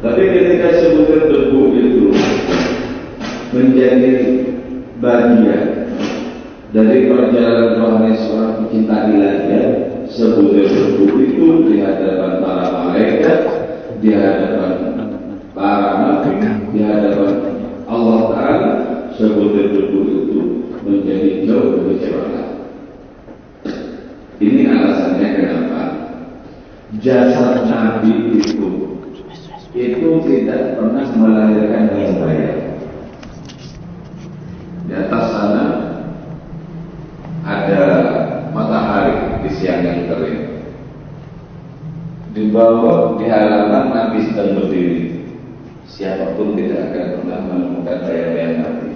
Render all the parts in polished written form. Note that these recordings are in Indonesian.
Tapi ketika sebutir debu itu menjadi bagian dari perjalanan rohani seorang pecinta ilahiyat, sebutir debu itu di hadapan para malaikat, di hadapan para nabi, di hadapan Allah Ta'ala, sebutir debu itu menjadi jauh lebih cemerlang. Ini alasannya kenapa jasad Nabi itu tidak pernah melahirkan bayang-bayang. Di atas sana ada matahari di siang yang terik. Di bawah, di halaman Nabi sedang berdiri. Siapapun tidak akan pernah menemukan bayang-bayang Nabi.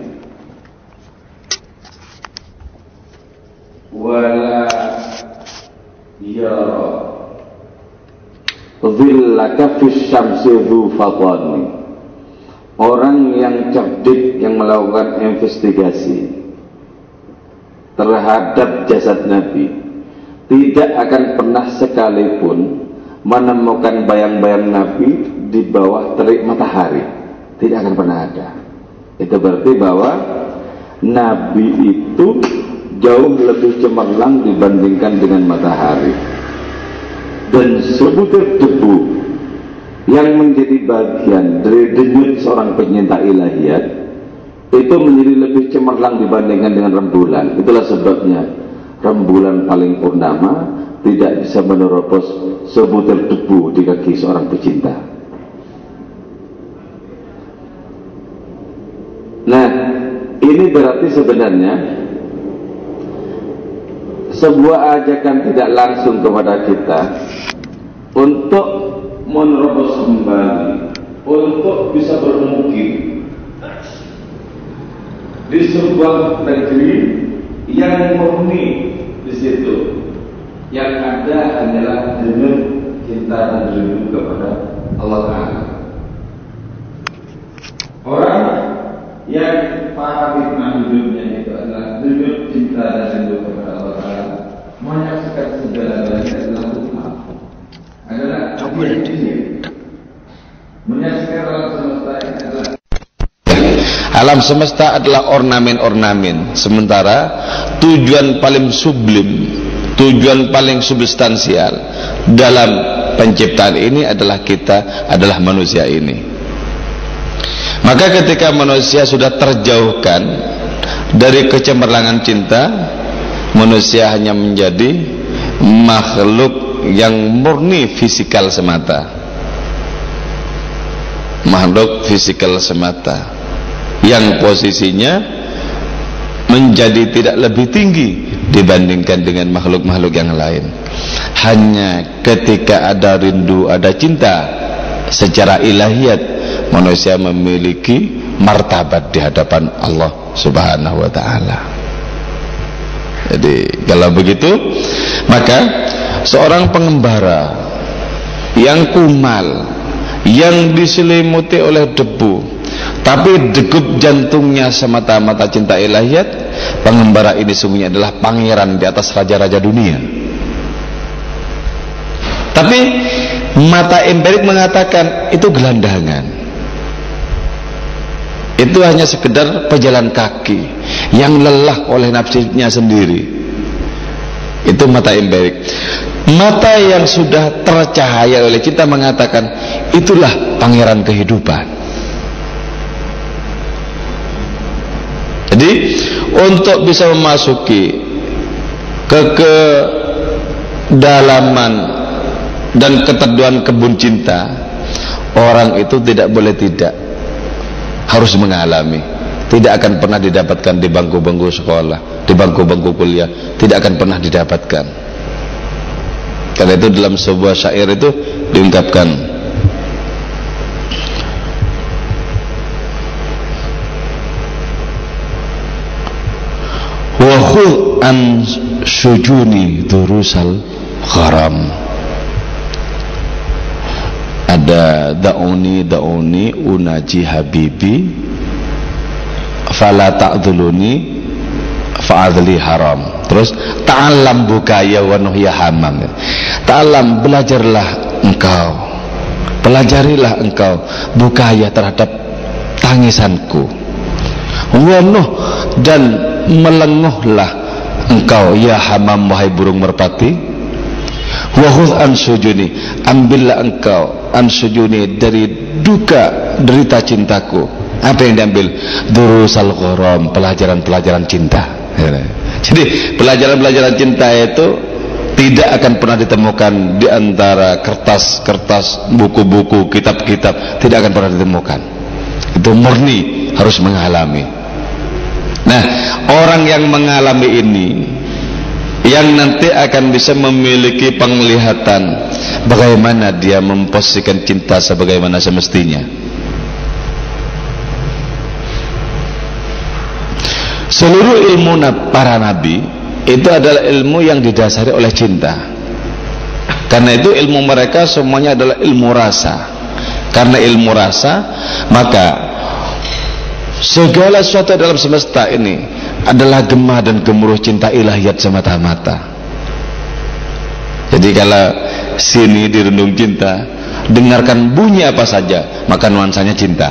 Wala yara dhillaka fis syamsi dhu fatani. Orang yang cerdik yang melakukan investigasi terhadap jasad Nabi tidak akan pernah sekalipun menemukan bayang-bayang Nabi di bawah terik matahari. Tidak akan pernah ada. Itu berarti bahwa Nabi itu jauh lebih cemerlang dibandingkan dengan matahari. Dan sebutir debu yang menjadi bagian dari denyut seorang pencinta ilahiyat itu menjadi lebih cemerlang dibandingkan dengan rembulan. Itulah sebabnya rembulan paling purnama tidak bisa menerobos sebutir debu di kaki seorang pecinta. Nah, ini berarti sebenarnya sebuah ajakan tidak langsung kepada kita untuk menerobos kembali, untuk bisa bermukim di sebuah negeri yang murni. Di situ yang ada hanyalah denyut cinta dan rindu kepada Allah Ta'ala. Orang yang paham hikmah hidupnya itu adalah denyut cinta dan rindu kepada Allah Ta'ala, menyaksikan segala-galanya adalah Tuhan, adalah menyaksikan alam semesta ini adalah alam semesta adalah ornamen-ornamen, sementara tujuan paling sublim, tujuan paling substansial dalam penciptaan ini adalah kita, adalah manusia ini. Maka ketika manusia sudah terjauhkan dari kecemerlangan cinta, manusia hanya menjadi makhluk yang murni fisikal semata, makhluk fisikal semata yang posisinya menjadi tidak lebih tinggi dibandingkan dengan makhluk-makhluk yang lain. Hanya ketika ada rindu, ada cinta secara ilahiyat, manusia memiliki martabat di hadapan Allah Subhanahu wa Ta'ala. Jadi kalau begitu, maka seorang pengembara yang kumal, yang diselimuti oleh debu, tapi degup jantungnya semata-mata cinta ilahiyat, pengembara ini sungguhnya adalah pangeran di atas raja-raja dunia. Tapi mata empirik mengatakan itu gelandangan, itu hanya sekedar pejalan kaki yang lelah oleh nafsunya sendiri. Itu mata empirik. Mata yang sudah tercahaya oleh cinta mengatakan itulah pangeran kehidupan. Jadi untuk bisa memasuki ke kedalaman dan keteduhan kebun cinta, orang itu tidak boleh tidak, harus mengalami. Tidak akan pernah didapatkan di bangku-bangku sekolah, di bangku-bangku kuliah, tidak akan pernah didapatkan. Karena itu dalam sebuah syair itu diungkapkan, wa khudh an sujuni durusal gharam. Ada da'uni unaji habibi fala ta'dhuluni fa'adli haram. Terus ta'allam bukaya wa nuhya hamam. Ta'allam, belajarlah engkau pelajarilah engkau bukaya terhadap tangisanku. Wanuh dan melenguhlah engkau ya hamam, wahai burung merpati. Wahud ansujuni, ambillah engkau ansujuni dari duka derita cintaku. Apa yang diambil? Durusal gharam, pelajaran-pelajaran cinta. Jadi pelajaran-pelajaran cinta itu tidak akan pernah ditemukan di antara kertas-kertas, buku-buku, kitab-kitab, tidak akan pernah ditemukan. Itu murni harus mengalami. Nah, orang yang mengalami ini yang nanti akan bisa memiliki penglihatan bagaimana dia memposisikan cinta sebagaimana semestinya. Seluruh ilmu para nabi itu adalah ilmu yang didasari oleh cinta. Karena itu ilmu mereka semuanya adalah ilmu rasa. Karena ilmu rasa, maka segala sesuatu dalam semesta ini adalah gemah dan gemuruh cinta ilahiyat semata-mata. Jadi kalau sini dirundung cinta, dengarkan bunyi apa saja, maka nuansanya cinta.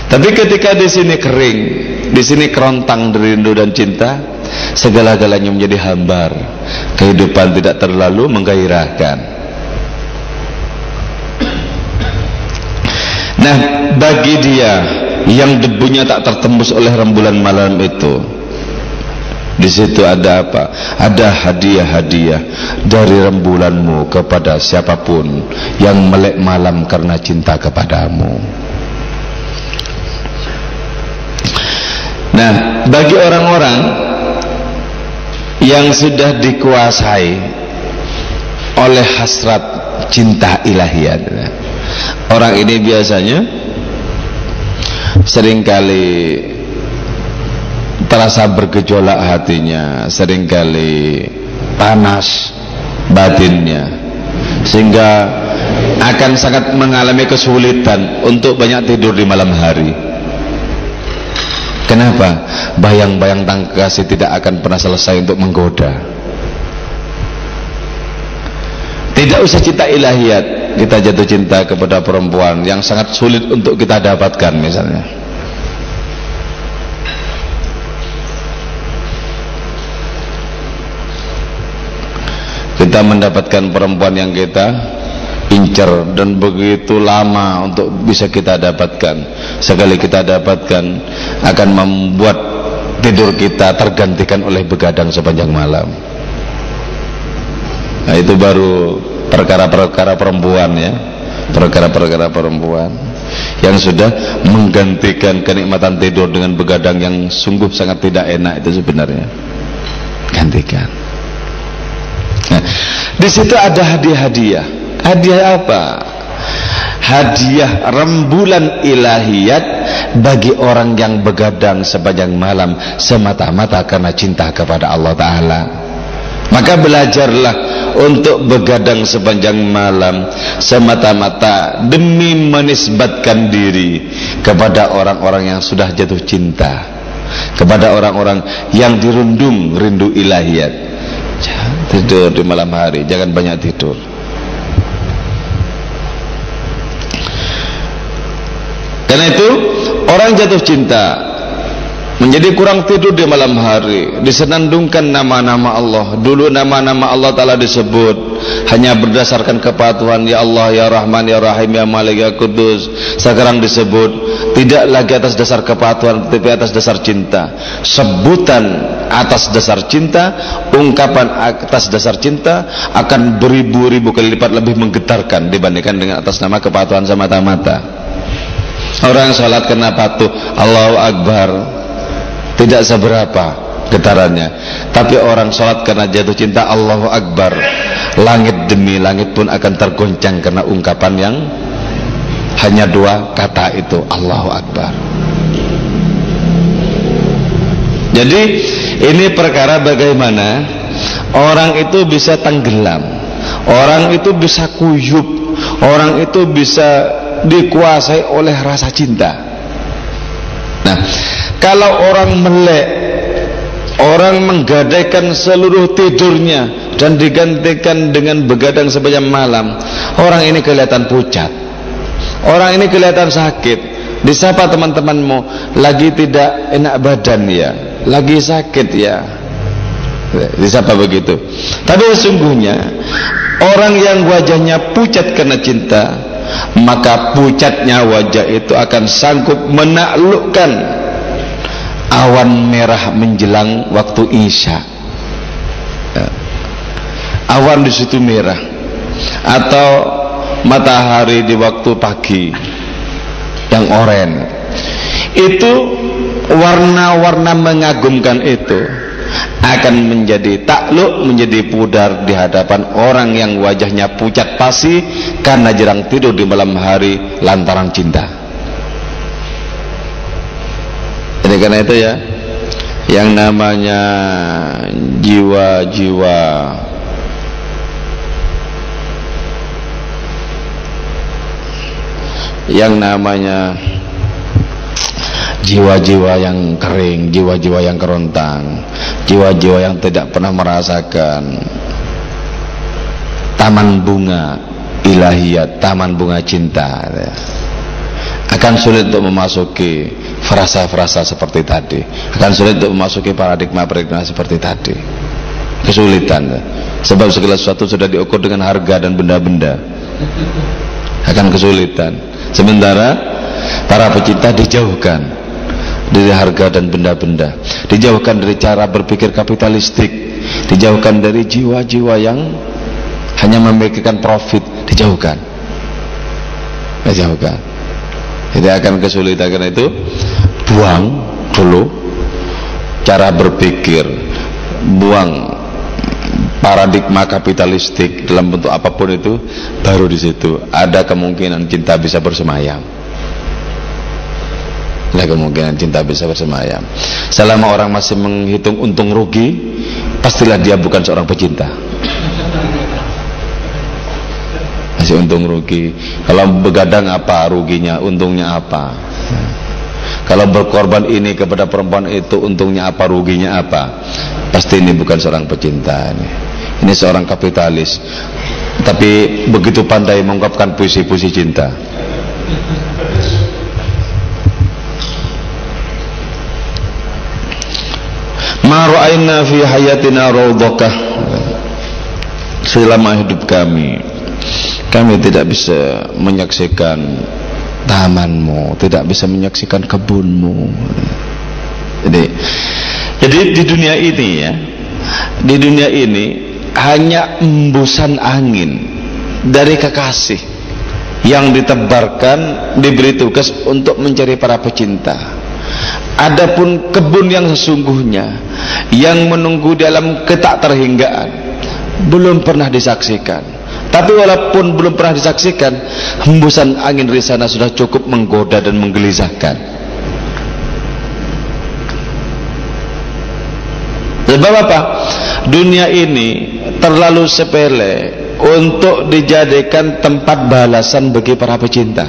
Tapi ketika di sini kering, di sini kerontang rindu dan cinta, segala-galanya menjadi hambar. Kehidupan tidak terlalu menggairahkan. Nah, bagi dia yang debunya tak tertembus oleh rembulan malam itu, di situ ada apa? Ada hadiah-hadiah dari rembulanmu kepada siapapun yang melek malam karena cinta kepadamu. Nah, bagi orang-orang yang sudah dikuasai oleh hasrat cinta ilahiyat, orang ini biasanya seringkali terasa bergejolak hatinya, seringkali panas batinnya, sehingga akan sangat mengalami kesulitan untuk banyak tidur di malam hari. Kenapa? Bayang-bayang tentang kekasih tidak akan pernah selesai untuk menggoda. Tidak usah cinta ilahiyat, kita jatuh cinta kepada perempuan yang sangat sulit untuk kita dapatkan misalnya. Kita mendapatkan perempuan yang kita incar dan begitu lama untuk bisa kita dapatkan. Sekali kita dapatkan akan membuat tidur kita tergantikan oleh begadang sepanjang malam. Nah, itu baru perkara-perkara perempuan ya, perkara-perkara perempuan yang sudah menggantikan kenikmatan tidur dengan begadang yang sungguh sangat tidak enak itu sebenarnya. Gantikan. Nah, di situ ada hadiah-hadiah. Hadiah apa? Hadiah rembulan ilahiyat bagi orang yang begadang sepanjang malam semata-mata karena cinta kepada Allah Ta'ala. Maka belajarlah untuk begadang sepanjang malam semata-mata demi menisbatkan diri kepada orang-orang yang sudah jatuh cinta, kepada orang-orang yang dirundung rindu ilahiyat. Jangan tidur di malam hari, jangan banyak tidur. Karena itu orang jatuh cinta menjadi kurang tidur di malam hari, disenandungkan nama-nama Allah. Dulu nama-nama Allah Ta'ala disebut hanya berdasarkan kepatuhan, ya Allah, ya Rahman, ya Rahim, ya Malik, ya Kudus. Sekarang disebut tidak lagi atas dasar kepatuhan, tapi atas dasar cinta. Sebutan atas dasar cinta, ungkapan atas dasar cinta akan beribu-ribu kali lipat lebih menggetarkan dibandingkan dengan atas nama kepatuhan semata-mata. Orang sholat kena patuh Allahu Akbar tidak seberapa getarannya, tapi orang sholat karena jatuh cinta Allahu Akbar, langit demi langit pun akan tergoncang karena ungkapan yang hanya dua kata itu, Allahu Akbar. Jadi ini perkara bagaimana orang itu bisa tenggelam, orang itu bisa kuyup, orang itu bisa dikuasai oleh rasa cinta. Nah, kalau orang melek, orang menggadaikan seluruh tidurnya dan digantikan dengan begadang sepanjang malam, orang ini kelihatan pucat, orang ini kelihatan sakit. Disapa teman-temanmu, lagi tidak enak badan ya, lagi sakit ya, disapa begitu. Tapi sesungguhnya orang yang wajahnya pucat karena cinta, maka pucatnya wajah itu akan sanggup menaklukkan awan merah menjelang waktu isya. Awan di situ merah, atau matahari di waktu pagi yang oranye. Itu warna-warna mengagumkan itu akan menjadi takluk, menjadi pudar di hadapan orang yang wajahnya pucat pasi karena jarang tidur di malam hari lantaran cinta. Jadi karena itu ya, yang namanya jiwa-jiwa jiwa-jiwa yang kering, jiwa-jiwa yang kerontang, jiwa-jiwa yang tidak pernah merasakan taman bunga ilahiyat, taman bunga cinta, akan sulit untuk memasuki frasa-frasa seperti tadi, akan sulit untuk memasuki paradigma-paradigma seperti tadi. Kesulitan, sebab segala sesuatu sudah diukur dengan harga dan benda-benda, akan kesulitan. Sementara para pecinta dijauhkan dari harga dan benda-benda, dijauhkan dari cara berpikir kapitalistik, dijauhkan dari jiwa-jiwa yang hanya memikirkan profit, dijauhkan. Jadi akan kesulitan. Karena itu buang dulu cara berpikir, buang paradigma kapitalistik dalam bentuk apapun itu, baru di situ ada kemungkinan cinta bisa bersemayam. Ada kemungkinan cinta bisa bersemayam. Selama orang masih menghitung untung rugi, pastilah dia bukan seorang pecinta. Masih untung rugi. Kalau begadang apa ruginya, untungnya apa? Kalau berkorban ini kepada perempuan itu, untungnya apa, ruginya apa? Pasti ini bukan seorang pecinta. Ini seorang kapitalis, tapi begitu pandai mengungkapkan puisi-puisi cinta. Ma ra'ayna fi hayatina rawdakah, selama hidup kami tidak bisa menyaksikan tamanmu, tidak bisa menyaksikan kebunmu. Jadi di dunia ini ya, di dunia ini hanya embusan angin dari kekasih yang ditebarkan, diberi tugas untuk mencari para pecinta. Adapun kebun yang sesungguhnya yang menunggu dalam ketakterhinggaan belum pernah disaksikan. Tapi walaupun belum pernah disaksikan, hembusan angin dari sana sudah cukup menggoda dan menggelisahkan. Sebab apa? Dunia ini terlalu sepele untuk dijadikan tempat balasan bagi para pecinta.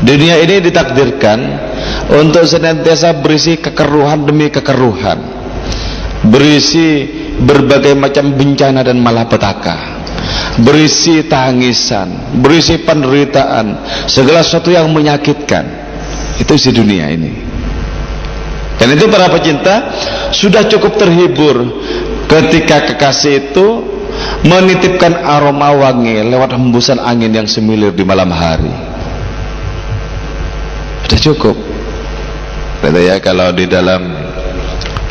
Dunia ini ditakdirkan untuk senantiasa berisi kekeruhan demi kekeruhan, berisi berbagai macam bencana dan malapetaka, berisi tangisan, berisi penderitaan, segala sesuatu yang menyakitkan. Itu isi dunia ini. Dan itu para pecinta sudah cukup terhibur ketika kekasih itu menitipkan aroma wangi lewat hembusan angin yang semilir di malam hari. Sudah cukup. Kata ya, kalau di dalam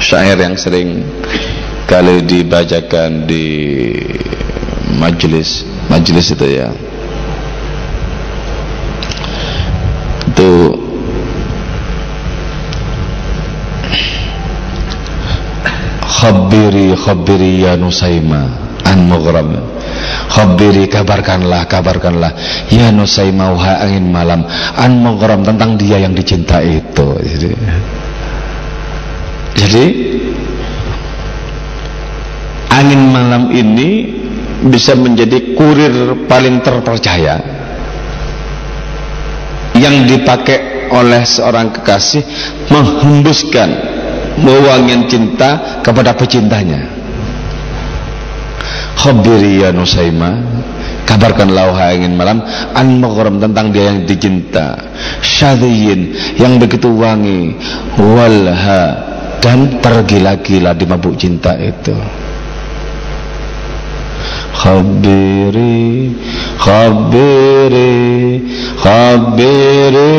syair yang sering kali dibacakan di majelis itu ya, itu khabiri ya Nusaima an mughram, khabiri kabarkanlah ya Nusaima wahai angin malam, an mughram tentang dia yang dicintai itu. Jadi angin malam ini bisa menjadi kurir paling terpercaya yang dipakai oleh seorang kekasih menghembuskan wewangian cinta kepada pecintanya. Khabiri ya Nusaimah, kabarkanlah wahai angin malam, an maghram, tentang dia yang dicinta, syadhiyin, yang begitu wangi, walha, dan tergila-gila di mabuk cinta itu. Khabiri, khabiri, khabiri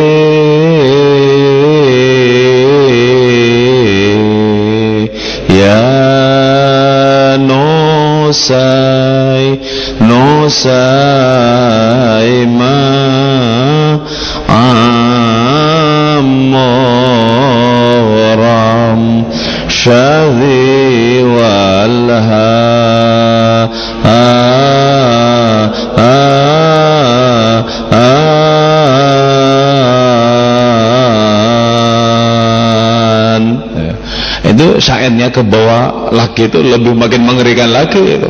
ya Nusaimah amram syadhi walha itu syairnya ke bawah lagi, itu lebih makin mengerikan lagi. Itu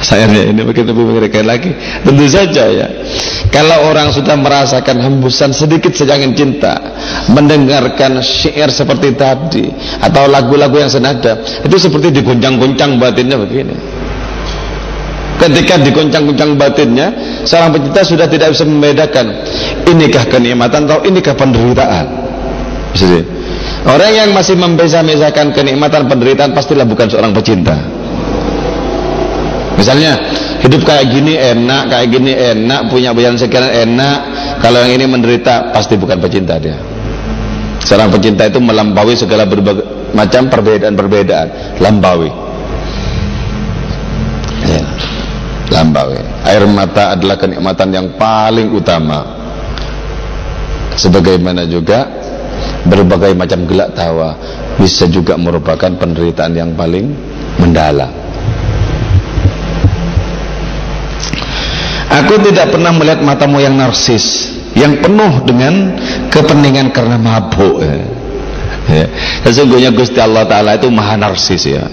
syairnya ini makin lebih mengerikan lagi. Tentu saja ya, kalau orang sudah merasakan hembusan sedikit sejangan cinta, mendengarkan syair seperti tadi atau lagu-lagu yang senada, itu seperti diguncang-guncang batinnya begini. Ketika diguncang-guncang batinnya, seorang pecinta sudah tidak bisa membedakan inikah kenikmatan atau inikah penderitaan. Jadi, orang yang masih membeza-bezakan kenikmatan penderitaan pastilah bukan seorang pecinta. Misalnya hidup kayak gini enak, kayak gini enak, punya bayan sekian enak, kalau yang ini menderita, pasti bukan pecinta dia. Seorang pecinta itu melampaui segala berbagai macam perbedaan-perbedaan, lampaui ya, lampaui. Air mata adalah kenikmatan yang paling utama, sebagaimana juga berbagai macam gelak tawa bisa juga merupakan penderitaan yang paling mendalam. Aku tidak pernah melihat matamu yang narsis, yang penuh dengan kepentingan karena mabuk ya. Sesungguhnya Gusti Allah Ta'ala itu maha narsis ya,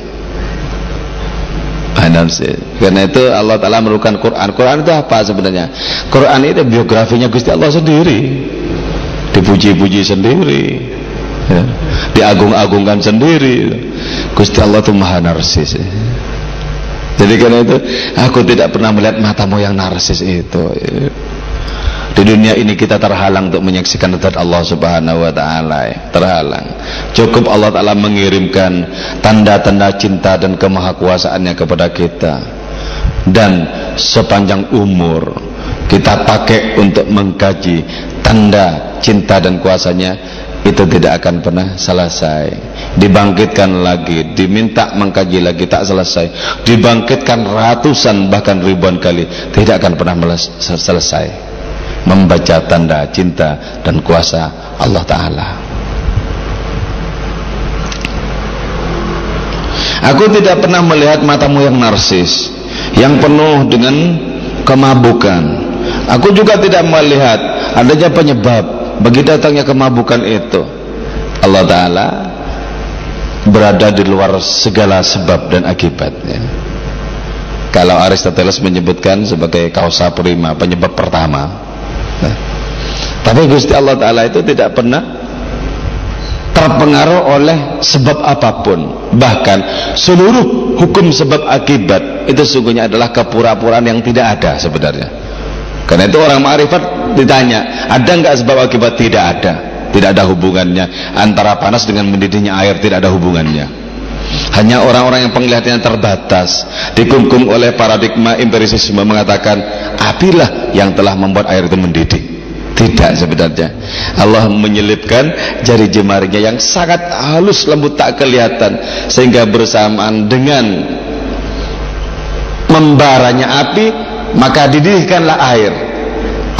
maha narsis. Karena itu Allah Ta'ala menurunkan Quran. Quran itu apa sebenarnya? Quran itu biografinya Gusti Allah sendiri, dipuji-puji sendiri ya, diagung-agungkan sendiri. Gusti Allah itu maha narsis ya. Jadi karena itu aku tidak pernah melihat matamu yang narsis itu ya. Di dunia ini kita terhalang untuk menyaksikan zat Allah Subhanahu wa Ta'ala ya. Terhalang. Cukup Allah Ta'ala mengirimkan tanda-tanda cinta dan kemahakuasaannya kepada kita, dan sepanjang umur kita pakai untuk mengkaji tanda cinta dan kuasanya, itu tidak akan pernah selesai. Dibangkitkan lagi, diminta mengkaji lagi, tak selesai. Dibangkitkan ratusan bahkan ribuan kali, tidak akan pernah selesai membaca tanda cinta dan kuasa Allah Ta'ala. Aku tidak pernah melihat matamu yang narsis, yang penuh dengan kemabukan. Aku juga tidak melihat adanya penyebab bagi datangnya kemabukan itu. Allah Ta'ala berada di luar segala sebab dan akibatnya. Kalau Aristoteles menyebutkan sebagai causa prima, penyebab pertama. Tapi Gusti Allah Ta'ala itu tidak pernah terpengaruh oleh sebab apapun. Bahkan seluruh hukum sebab akibat itu sesungguhnya adalah kepura-puraan yang tidak ada sebenarnya. Karena itu orang ma'rifat ditanya, ada enggak sebab akibat? Tidak ada. Tidak ada hubungannya antara panas dengan mendidihnya air, tidak ada hubungannya. Hanya orang-orang yang penglihatannya terbatas, dikungkung oleh paradigma empirisisme, mengatakan apilah yang telah membuat air itu mendidih. Tidak sebenarnya. Allah menyelipkan jari jemarinya yang sangat halus lembut tak kelihatan, sehingga bersamaan dengan membaranya api, maka didihkanlah air.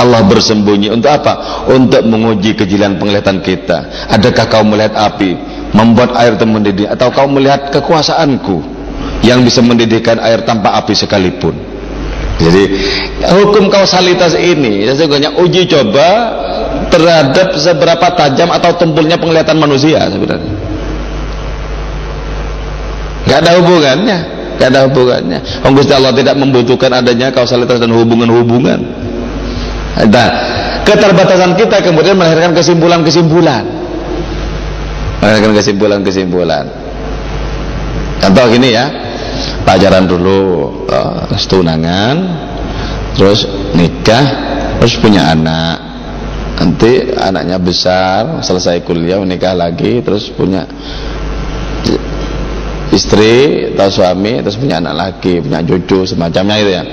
Allah bersembunyi untuk apa? Untuk menguji kejelian penglihatan kita. Adakah kau melihat api membuat air itu mendidih, atau kau melihat kekuasaanku yang bisa mendidihkan air tanpa api sekalipun? Jadi hukum kausalitas ini sesungguhnya uji coba terhadap seberapa tajam atau tumpulnya penglihatan manusia sebenarnya. Gak ada hubungannya, gak ada hubungannya. Gusti Allah tidak membutuhkan adanya kausalitas dan hubungan-hubungan. Nah, keterbatasan kita kemudian melahirkan kesimpulan-kesimpulan, Contoh gini ya, pacaran dulu, terus tunangan, terus nikah, terus punya anak. Nanti anaknya besar, selesai kuliah, menikah lagi, terus punya istri atau suami, terus punya anak lagi, punya cucu, semacamnya itu ya.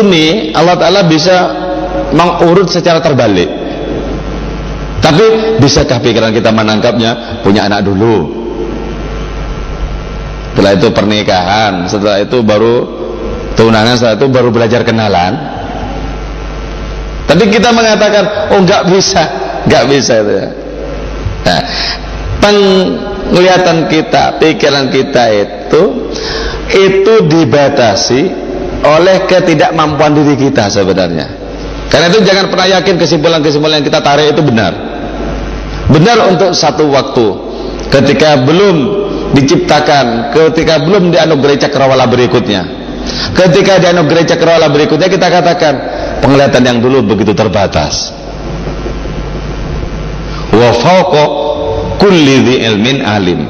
Ini Allah Ta'ala bisa mengurut secara terbalik. Tapi bisakah pikiran kita menangkapnya? Punya anak dulu, setelah itu pernikahan, setelah itu baru tunangan, setelah itu baru belajar kenalan. Tapi kita mengatakan, oh nggak bisa itu ya. Nah, penglihatan kita, pikiran kita itu dibatasi oleh ketidakmampuan diri kita sebenarnya. Karena itu jangan pernah yakin kesimpulan-kesimpulan yang kita tarik itu benar. Benar untuk satu waktu, ketika belum diciptakan, ketika belum dianugerahi cakrawala berikutnya. Ketika dianugerahi cakrawala berikutnya, kita katakan penglihatan yang dulu begitu terbatas. Wa fawqa kulli dhi ilmin alim.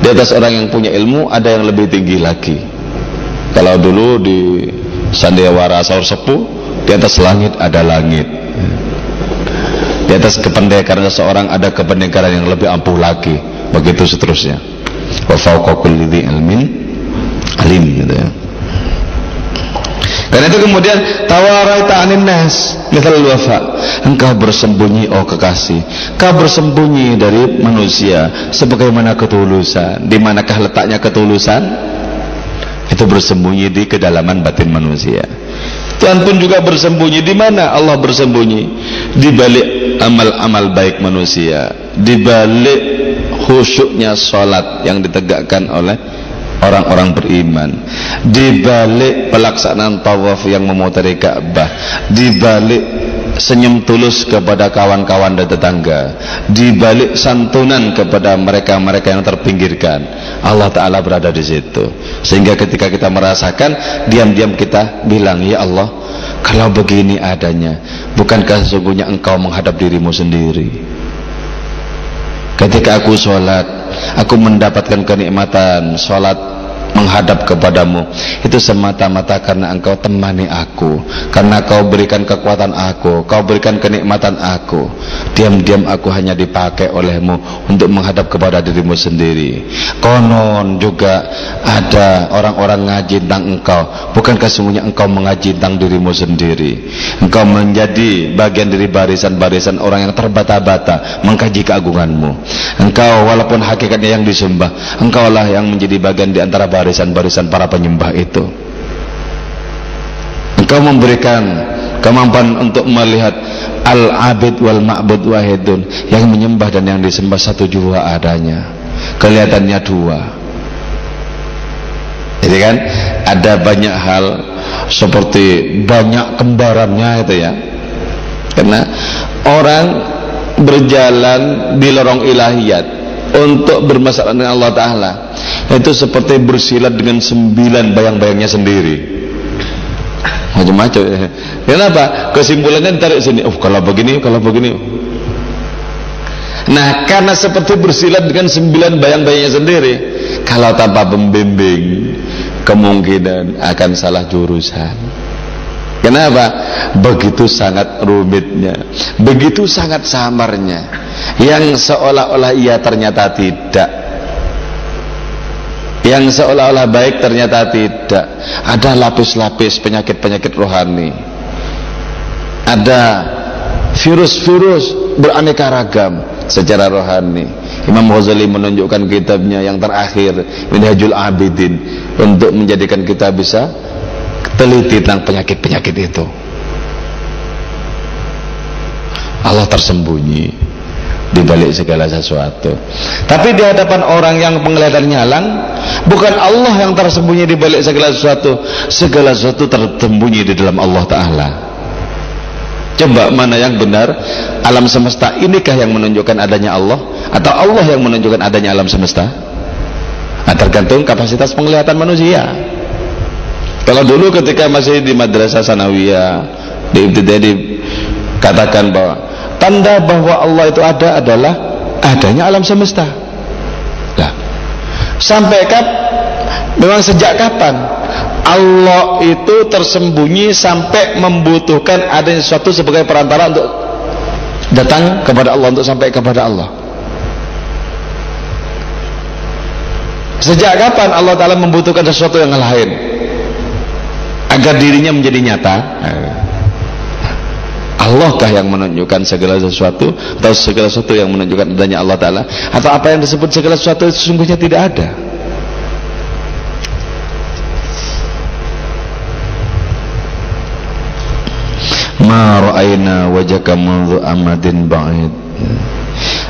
Di atas orang yang punya ilmu ada yang lebih tinggi lagi. Kalau dulu di sandiwara sahur sepuh, di atas langit ada langit. Di atas kependekaran seseorang ada kependekaran yang lebih ampuh lagi. Begitu seterusnya. Wa fawqa kulli dhi ilmin alim, gitu ya. Karena itu kemudian tawaraita anin nas mithal wafa. Engkau bersembunyi, oh kekasih, kau bersembunyi dari manusia sebagaimana ketulusan. Di manakah letaknya ketulusan? Itu bersembunyi di kedalaman batin manusia. Tuhan pun juga bersembunyi. Di mana Allah bersembunyi? Di balik amal-amal baik manusia, di balik khusyuknya salat yang ditegakkan oleh orang-orang beriman, di balik pelaksanaan tawaf yang memutari Ka'bah, di balik senyum tulus kepada kawan-kawan dan tetangga, di balik santunan kepada mereka-mereka yang terpinggirkan, Allah Ta'ala berada di situ. Sehingga ketika kita merasakan, diam-diam kita bilang, ya Allah, kalau begini adanya, bukankah sesungguhnya engkau menghadap dirimu sendiri? Ketika aku sholat, aku mendapatkan kenikmatan sholat menghadap kepadamu, itu semata-mata karena engkau temani aku, karena kau berikan kekuatan aku, kau berikan kenikmatan aku. Diam-diam aku hanya dipakai olehmu untuk menghadap kepada dirimu sendiri. Konon juga ada orang-orang ngaji tentang engkau, bukankah sesungguhnya engkau mengaji tentang dirimu sendiri? Engkau menjadi bagian dari barisan-barisan orang yang terbata-bata mengkaji keagunganmu. Engkau walaupun hakikatnya yang disembah, engkaulah yang menjadi bagian di antara barisan-barisan para penyembah itu. Engkau memberikan kemampuan untuk melihat al-abid wal ma'bud wahidun, yang menyembah dan yang disembah satu jua adanya, kelihatannya dua. Jadi kan ada banyak hal seperti banyak kembarannya itu ya. Karena orang berjalan di lorong ilahiyat untuk bermasalah dengan Allah Ta'ala, itu seperti bersilat dengan 9 bayang-bayangnya sendiri. Macam-macam. Kenapa? Kesimpulannya tarik sini. Oh, kalau begini, kalau begini. Nah, karena seperti bersilat dengan 9 bayang-bayangnya sendiri, kalau tanpa pembimbing, kemungkinan akan salah jurusan. Kenapa? Begitu sangat rumitnya, begitu sangat samarnya, yang seolah-olah ia ternyata tidak, yang seolah-olah baik ternyata tidak. Ada lapis-lapis penyakit-penyakit rohani, ada virus-virus beraneka ragam secara rohani. Imam Ghazali menunjukkan kitabnya yang terakhir, Minhajul Abidin, untuk menjadikan kita bisa teliti tentang penyakit-penyakit itu. Allah tersembunyi di balik segala sesuatu. Tapi di hadapan orang yang penglihatannya halang, bukan Allah yang tersembunyi di balik segala sesuatu. Segala sesuatu tersembunyi di dalam Allah Ta'ala. Coba mana yang benar? Alam semesta inikah yang menunjukkan adanya Allah, atau Allah yang menunjukkan adanya alam semesta? Nah, tergantung kapasitas penglihatan manusia. Kalau dulu ketika masih di madrasah sanawiyah, di ibtidaiyah, dikatakan bahwa tanda bahwa Allah itu ada adalah adanya alam semesta. Nah, sampai Memang sejak kapan Allah itu tersembunyi sampai membutuhkan adanya sesuatu sebagai perantara untuk datang kepada Allah, untuk sampai kepada Allah? Sejak kapan Allah Ta'ala membutuhkan sesuatu yang lain agar dirinya menjadi nyata? Allahkah yang menunjukkan segala sesuatu, atau segala sesuatu yang menunjukkan adanya Allah Ta'ala, atau apa yang disebut segala sesuatu itu sesungguhnya tidak ada? Ma ra'ayna wajhaka mundu amadin ba'id.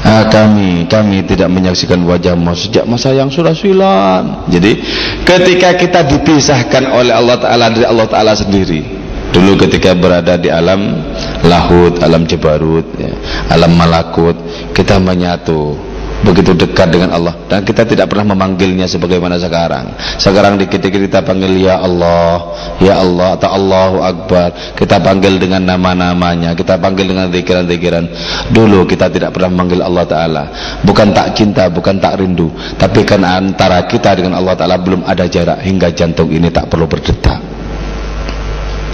Kami tidak menyaksikan wajahmu sejak masa yang sudah silam. Jadi ketika kita dipisahkan oleh Allah Ta'ala dari Allah Ta'ala sendiri, dulu ketika berada di alam lahut, alam jabarut, ya, alam malakut, kita menyatu begitu dekat dengan Allah, dan kita tidak pernah memanggilnya sebagaimana sekarang. Sekarang dikit-dikit kita panggil ya Allah, ya Allah, atau Allahu Akbar. Kita panggil dengan nama-namanya, kita panggil dengan zikiran-zikiran. Dulu kita tidak pernah memanggil Allah Ta'ala. Bukan tak cinta, bukan tak rindu, tapi kan antara kita dengan Allah Ta'ala belum ada jarak hingga jantung ini tak perlu berdetak.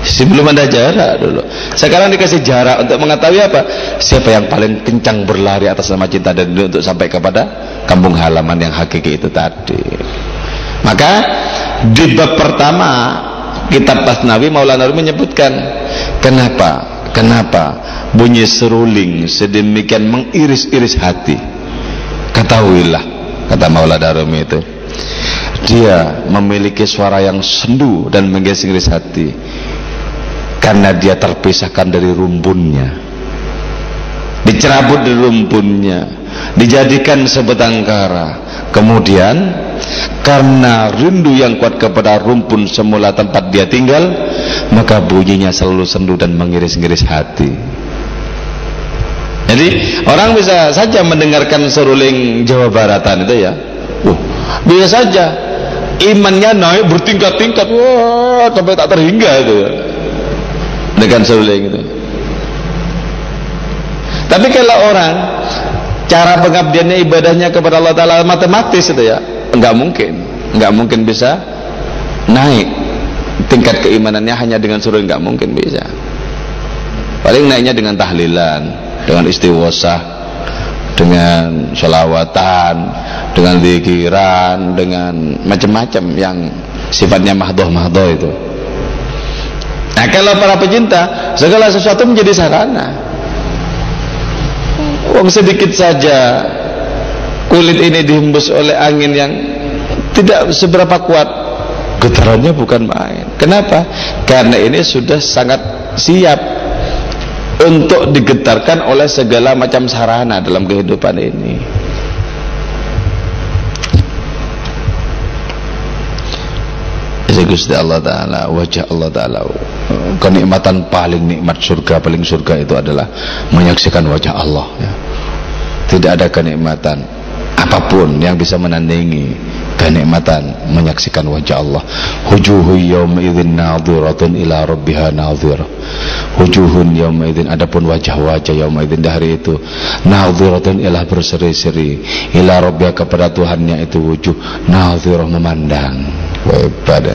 Sebelum ada jarak dulu. Sekarang dikasih jarak untuk mengetahui apa? Siapa yang paling kencang berlari atas nama cinta dan rindu untuk sampai kepada kampung halaman yang hakiki itu tadi. Maka di bab pertama kitab Masnawi, Maulana Rumi menyebutkan kenapa bunyi seruling sedemikian mengiris-iris hati. Ketahuilah, kata Maulana Rumi itu, dia memiliki suara yang sendu dan mengiris-iris hati karena dia terpisahkan dari rumpunnya, dicerabut dari rumpunnya, dijadikan sebatang kara. Kemudian karena rindu yang kuat kepada rumpun semula tempat dia tinggal, maka bunyinya selalu sendu dan mengiris-iris hati. Jadi orang bisa saja mendengarkan seruling Jawa Baratan itu ya, bisa saja imannya naik bertingkat-tingkat, wah, sampai tak terhingga itu ya, dengan seruling itu. Tapi kalau orang cara pengabdiannya, ibadahnya kepada Allah Ta'ala matematis itu ya, enggak mungkin bisa naik tingkat keimanannya hanya dengan seruling, enggak mungkin bisa. Paling naiknya dengan tahlilan, dengan istighosah, dengan sholawatan, dengan zikiran, dengan macam-macam yang sifatnya mahdoh itu. Nah, kalau para pecinta, segala sesuatu menjadi sarana. Wong sedikit saja kulit ini dihembus oleh angin yang tidak seberapa kuat, getarannya bukan main. Kenapa? Karena ini sudah sangat siap untuk digetarkan oleh segala macam sarana dalam kehidupan ini. Gusti Allah Ta'ala, wajah Allah Ta'ala, kenikmatan paling nikmat surga, paling surga itu adalah menyaksikan wajah Allah ya. Tidak ada kenikmatan apapun yang bisa menandingi kenikmatan menyaksikan wajah Allah. Wujuhun yawma idzin nadhiratun ila rabbiha nadhirah. Wujuhun yawma idzin, adapun wajah-wajah yawma idzin hari itu, nadhiratun ila berseri-seri, ila rabbiha, kepada Tuhannya itu wujuh, nadhirah, memandang. Pada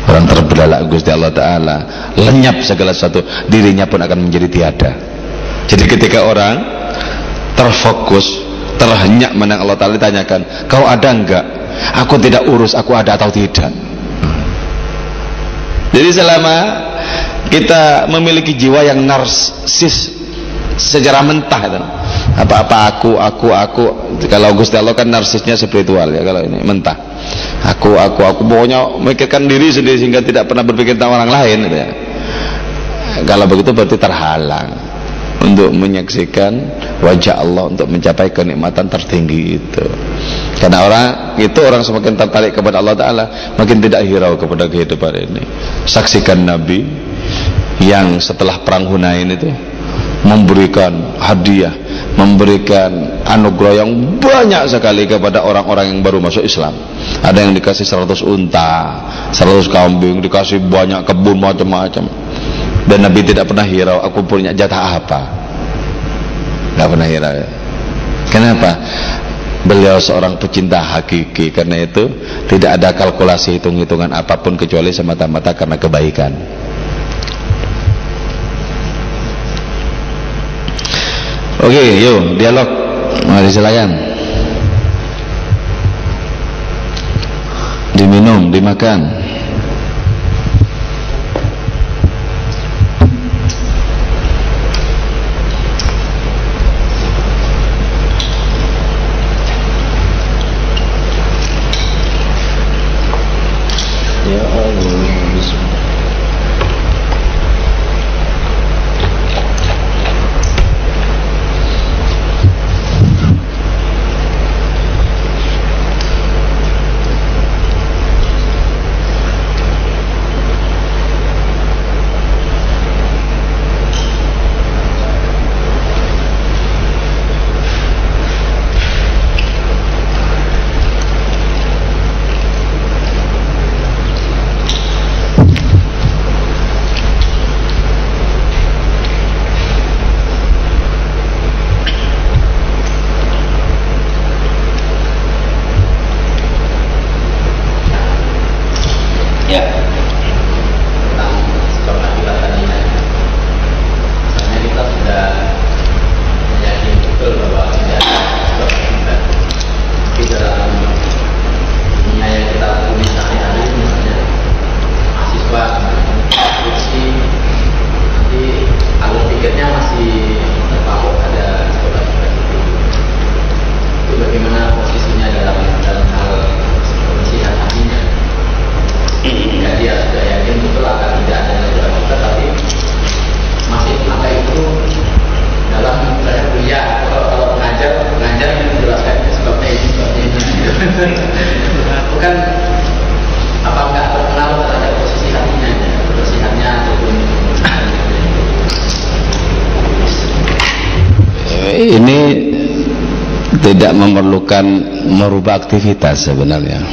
orang terbelalak Gusti Allah Ta'ala, lenyap segala sesuatu, dirinya pun akan menjadi tiada. Jadi ketika orang terfokus, terhenyak menang Allah Ta'ala, ditanyakan, kau ada enggak? Aku tidak urus, aku ada atau tidak. Jadi selama kita memiliki jiwa yang narsis secara mentah itu, apa-apa aku, kalau Gusti Allah kan narsisnya spiritual ya, kalau ini mentah, aku pokoknya memikirkan diri sendiri sehingga tidak pernah berpikir tentang orang lain gitu ya. Kalau begitu berarti terhalang untuk menyaksikan wajah Allah, untuk mencapai kenikmatan tertinggi itu. Karena orang semakin tertarik kepada Allah Ta'ala, makin tidak hirau kepada kehidupan ini. Saksikan Nabi yang setelah perang Hunain itu memberikan hadiah, memberikan anugerah yang banyak sekali kepada orang-orang yang baru masuk Islam. Ada yang dikasih 100 unta, 100 kambing, dikasih banyak kebun macam-macam. Dan Nabi tidak pernah hirau, aku punya jatah apa. Tidak pernah hirau. Kenapa? Beliau seorang pecinta hakiki, karena itu tidak ada kalkulasi hitung-hitungan apapun kecuali semata-mata karena kebaikan. Oke, yuk dialog. Mari silakan. Diminum, dimakan. Ya Allah, bismillah. Bukan apakah terpengaruh terhadap posisi hatinya, kebersihannya ataupun ini tidak memerlukan merubah aktivitas sebenarnya.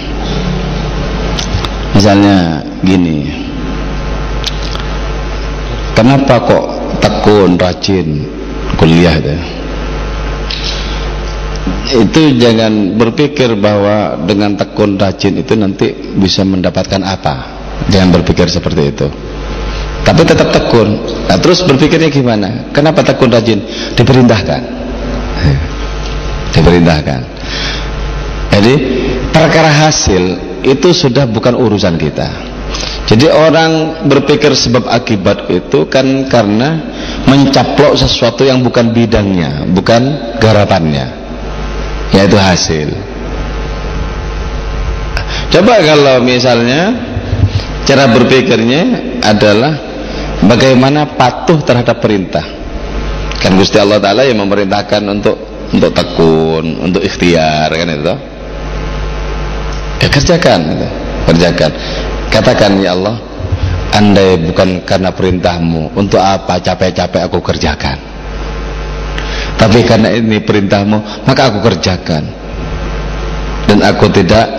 Misalnya gini, kenapa kok tekun rajin kuliah itu? Itu jangan berpikir bahwa dengan tekun rajin itu nanti bisa mendapatkan apa. Jangan berpikir seperti itu. Tapi tetap tekun. Nah, terus berpikirnya gimana? Kenapa tekun rajin? Diperintahkan. Diperintahkan. Jadi perkara hasil itu sudah bukan urusan kita. Jadi orang berpikir sebab akibat itu kan karena mencaplok sesuatu yang bukan bidangnya, bukan garapannya, yaitu hasil. Coba kalau misalnya cara berpikirnya adalah bagaimana patuh terhadap perintah. Kan Gusti Allah Ta'ala yang memerintahkan untuk tekun, untuk ikhtiar, kan itu. Ya kerjakan, gitu. Kerjakan. Katakan, ya Allah, andai bukan karena perintahmu, untuk apa capek-capek aku kerjakan? Tapi karena ini perintahmu, maka aku kerjakan. Dan aku tidak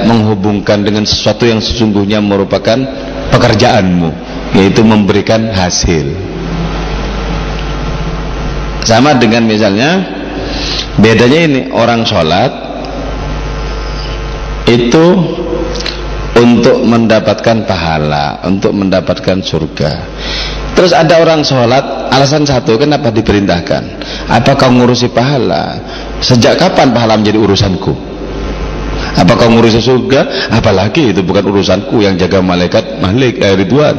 menghubungkan dengan sesuatu yang sesungguhnya merupakan pekerjaanmu, yaitu memberikan hasil. Sama dengan misalnya, bedanya ini, orang sholat itu untuk mendapatkan pahala, untuk mendapatkan surga. Terus ada orang sholat, alasan satu, kenapa diperintahkan? Apa kau ngurusi pahala? Sejak kapan pahala menjadi urusanku? Apa kau ngurusi surga? Apalagi itu bukan urusanku, yang jaga malaikat Ridwan.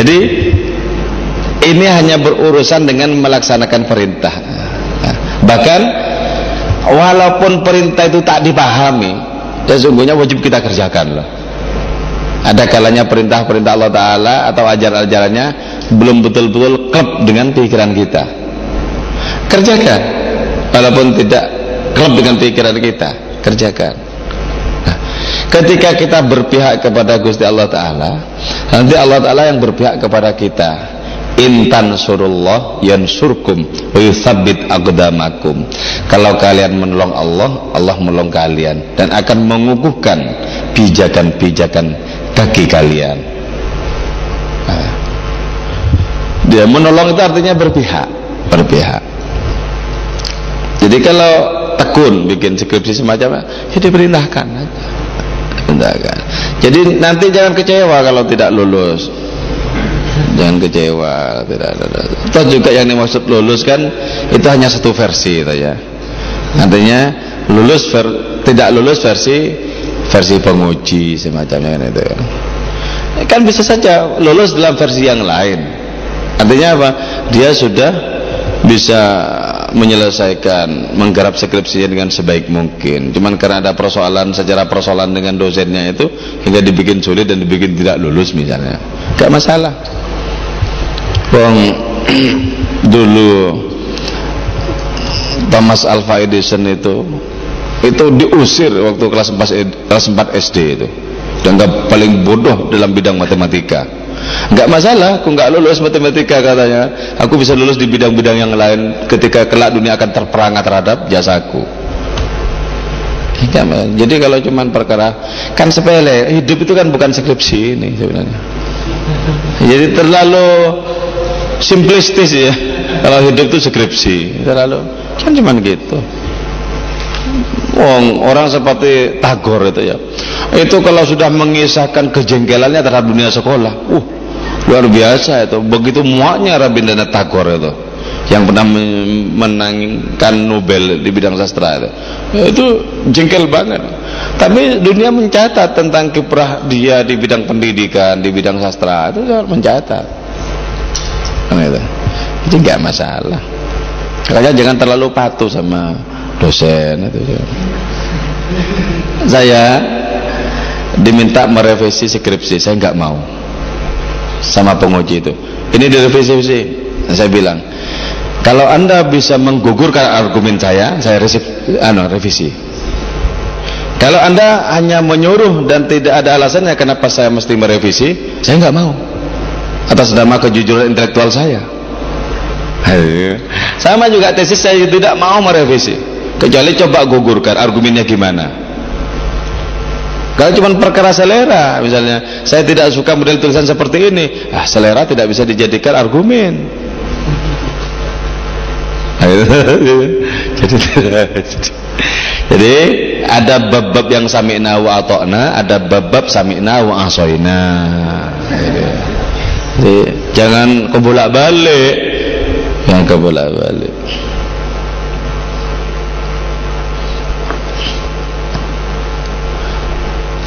Jadi ini hanya berurusan dengan melaksanakan perintah. Bahkan walaupun perintah itu tak dipahami, sesungguhnya wajib kita kerjakan loh. Ada kalanya perintah-perintah Allah Ta'ala atau ajaran-ajarannya belum betul-betul klop dengan pikiran kita. Kerjakan, walaupun tidak klop dengan pikiran kita, kerjakan. Nah, ketika kita berpihak kepada Gusti Allah Ta'ala, nanti Allah Ta'ala yang berpihak kepada kita. Intan surullah yansurkum wa yutsabbit aqdamakum. Kalau kalian menolong Allah, Allah menolong kalian dan akan mengukuhkan pijakan-pijakan kaki kalian. Nah, dia menolong itu artinya berpihak. Jadi kalau tekun bikin skripsi semacam ya diperintahkan aja. Diperintahkan. Jadi nanti jangan kecewa kalau tidak lulus. Jangan kecewa, tidak ada. Toh juga yang dimaksud lulus kan itu hanya satu versi itu ya. Artinya lulus tidak lulus versi penguji semacamnya kan itu. Kan bisa saja lulus dalam versi yang lain. Artinya apa? Dia sudah bisa menyelesaikan, menggarap skripsinya dengan sebaik mungkin. Cuman karena ada persoalan dengan dosennya itu hingga dibikin sulit dan dibikin tidak lulus misalnya. Gak masalah. Dulu Thomas Alva Edison itu diusir waktu kelas 4 SD itu. Dianggap paling bodoh dalam bidang matematika. Enggak masalah, aku enggak lulus matematika katanya. Aku bisa lulus di bidang-bidang yang lain ketika kelak dunia akan terperangah terhadap jasaku. Jadi kalau cuman perkara kan sepele, hidup itu kan bukan skripsi ini sebenarnya. Jadi terlalu simplistis ya. Kalau hidup itu skripsi, terlalu kan cuman gitu. Orang seperti Tagore itu ya. Itu kalau sudah mengisahkan kejengkelannya terhadap dunia sekolah, luar biasa itu. Begitu muaknya Rabindranath Tagore itu, yang pernah menangkan Nobel di bidang sastra itu jengkel banget. Tapi dunia mencatat tentang kiprah dia di bidang pendidikan, di bidang sastra itu mencatat. Itu nggak masalah. Makanya jangan terlalu patuh sama dosen itu. Saya diminta merevisi skripsi, saya nggak mau sama penguji itu. Ini direvisi. Saya bilang, kalau Anda bisa menggugurkan argumen saya revisi. Kalau Anda hanya menyuruh dan tidak ada alasannya kenapa saya mesti merevisi, saya nggak mau. Atas nama kejujuran intelektual saya. Sama juga tesis saya tidak mau merevisi, kecuali coba gugurkan argumennya gimana. Kalau cuma perkara selera, misalnya saya tidak suka model tulisan seperti ini, selera tidak bisa dijadikan argumen. Jadi ada bab-bab yang sami'na wa ata'na, ada bab-bab sami'na wa asoina. Jadi jangan kebolak-balik,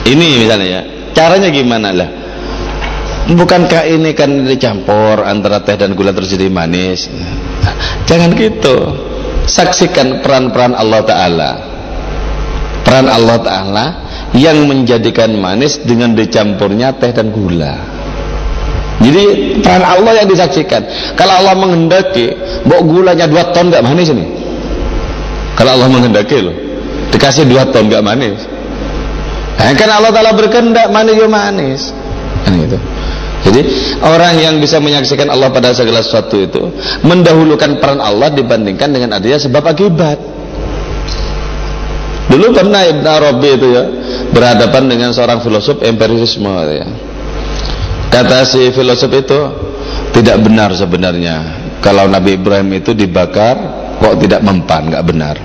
Ini misalnya ya, caranya gimana lah? Bukankah ini kan dicampur antara teh dan gula terus jadi manis? Jangan gitu. Saksikan peran-peran Allah Ta'ala. Peran Allah Ta'ala yang menjadikan manis dengan dicampurnya teh dan gula. Jadi peran Allah yang disaksikan. Kalau Allah menghendaki bawa gulanya 2 ton gak manis ini. Kalau Allah menghendaki loh, dikasih 2 ton gak manis. Kan Allah Ta'ala berkehendak manis kan gitu. Jadi orang yang bisa menyaksikan Allah pada segala sesuatu itu mendahulukan peran Allah dibandingkan dengan adanya sebab akibat. Dulu pernah Ibn Arabi itu ya berhadapan dengan seorang filosof empirisme ya. Kata si filosof itu, tidak benar sebenarnya kalau Nabi Ibrahim itu dibakar kok tidak mempan, nggak benar.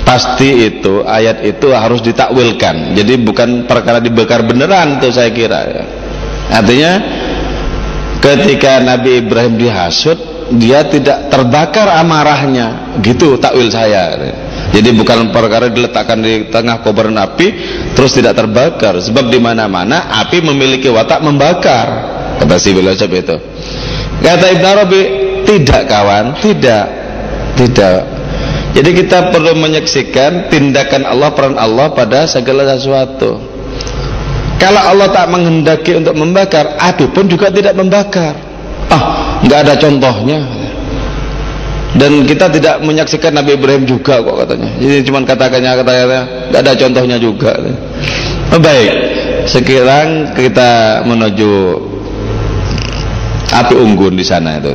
Pasti itu ayat itu harus ditakwilkan. Jadi bukan perkara dibakar beneran tuh saya kira ya. Artinya ketika Nabi Ibrahim dihasut, dia tidak terbakar amarahnya, gitu takwil saya. Jadi bukan perkara diletakkan di tengah kobaran api terus tidak terbakar, sebab di mana-mana api memiliki watak membakar, kata si filosof itu. Kata Ibn Arabi, tidak kawan, tidak. Jadi kita perlu menyaksikan tindakan Allah, peran Allah pada segala sesuatu. Kalau Allah tak menghendaki untuk membakar, api pun juga tidak membakar. Nggak ada contohnya. Dan kita tidak menyaksikan Nabi Ibrahim juga kok katanya. Jadi cuma kata-katanya nggak ada contohnya juga. Baik, sekarang kita menuju api unggun di sana itu.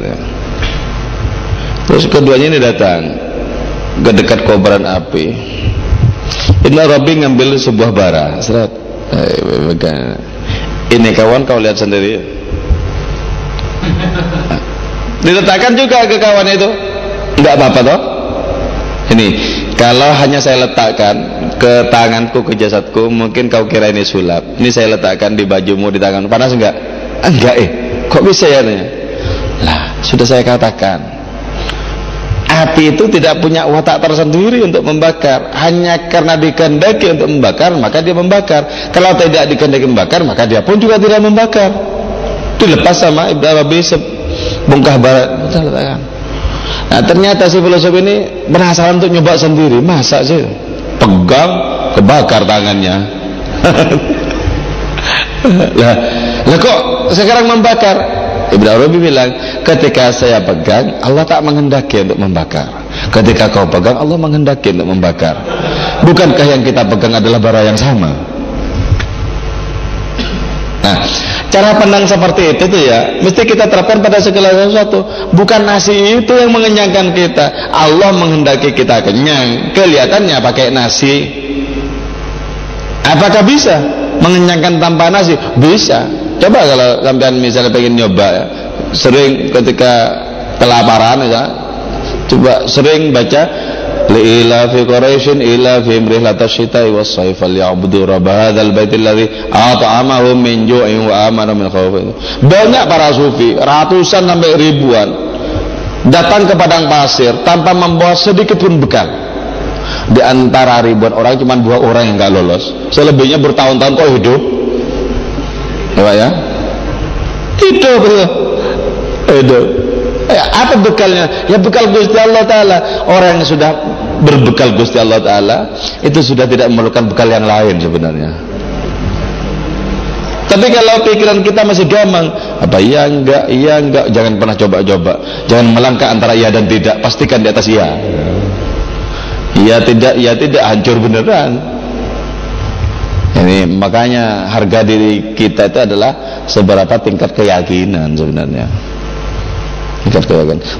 Terus keduanya ini datang ke dekat kobaran api. Ibn Arabi ngambil sebuah bara, seret. Ini kawan, kau lihat sendiri. Diletakkan juga ke kawan itu, enggak apa-apa toh. Ini Kalau hanya saya letakkan ke tanganku, ke jasadku, mungkin kau kira ini sulap. Ini saya letakkan di bajumu, di tanganmu, panas enggak? Enggak kok bisa ya? Lah, sudah saya katakan, api itu tidak punya watak tersendiri untuk membakar. Hanya karena dikehendaki untuk membakar, maka dia membakar. Kalau tidak dikehendaki membakar, maka dia pun juga tidak membakar. Dilepas sama Ibnu Arabi bongkah barat. Betul, letakkan. Nah, ternyata si filosof ini penasaran untuk nyoba sendiri. Masa sih pegang kebakar tangannya? lah kok sekarang membakar? Ibnu Arabi bilang, ketika saya pegang, Allah tak menghendaki untuk membakar. Ketika kau pegang, Allah menghendaki untuk membakar. Bukankah yang kita pegang adalah bara yang sama? Nah, cara pandang seperti itu tuh ya, mesti kita terapkan pada segala sesuatu. Bukan nasi itu yang mengenyangkan kita. Allah menghendaki kita kenyang. Kelihatannya pakai nasi. Apakah bisa mengenyangkan tanpa nasi? Bisa. Coba kalau sampean misalnya pengen nyoba ya, sering ketika kelaparan ya, coba sering baca Li'ila fi Quraisyin ila fi rihlatash shita'i was-sayf falyabudu rabb hadzal baitil ladzi at'amahum min ju'in wa amanahum min khauf. Banyak para sufi, ratusan sampai ribuan, datang ke padang pasir tanpa membawa sedikit pun bekal. Di antara ribuan orang cuma 2 orang yang enggak lolos. Selebihnya bertahun-tahun kok hidup. Coba ya. Hidup. Apa bekalnya? Ya bekal Gusti Allah Ta'ala. Orang yang sudah berbekal Gusti Allah Ta'ala itu sudah tidak memerlukan bekal yang lain sebenarnya. Tapi kalau pikiran kita masih gampang, apa iya enggak, jangan pernah coba-coba. Jangan melangkah antara iya dan tidak, pastikan di atas iya. Iya tidak, hancur beneran. Ini makanya harga diri kita itu adalah seberapa tingkat keyakinan sebenarnya.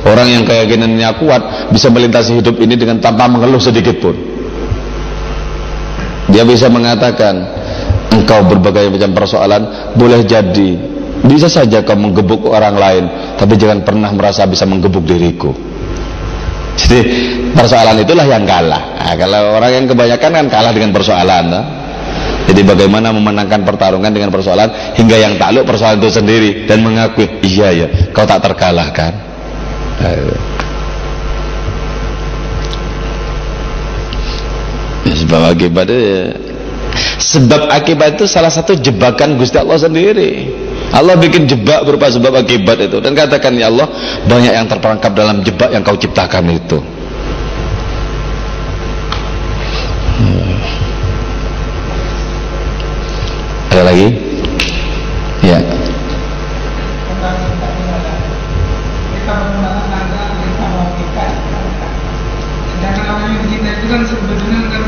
Orang yang keyakinannya kuat bisa melintasi hidup ini dengan tanpa mengeluh sedikit pun. Dia bisa mengatakan, engkau berbagai macam persoalan boleh jadi, bisa saja kau menggebuk orang lain, tapi jangan pernah merasa bisa menggebuk diriku. Jadi persoalan itulah yang kalah. Nah, kalau orang yang kebanyakan kan kalah dengan persoalan. Nah. Jadi bagaimana memenangkan pertarungan dengan persoalan hingga yang takluk persoalan itu sendiri dan mengakui, iya ya, kau tak terkalahkan. Sebab akibat itu salah satu jebakan Gusti Allah sendiri. Allah bikin jebak berupa sebab akibat itu, dan katakan, ya Allah, banyak yang terperangkap dalam jebak yang kau ciptakan itu. Ada lagi? Ya. Sedangkan orang yang mencintai itu kan sebetulnya kan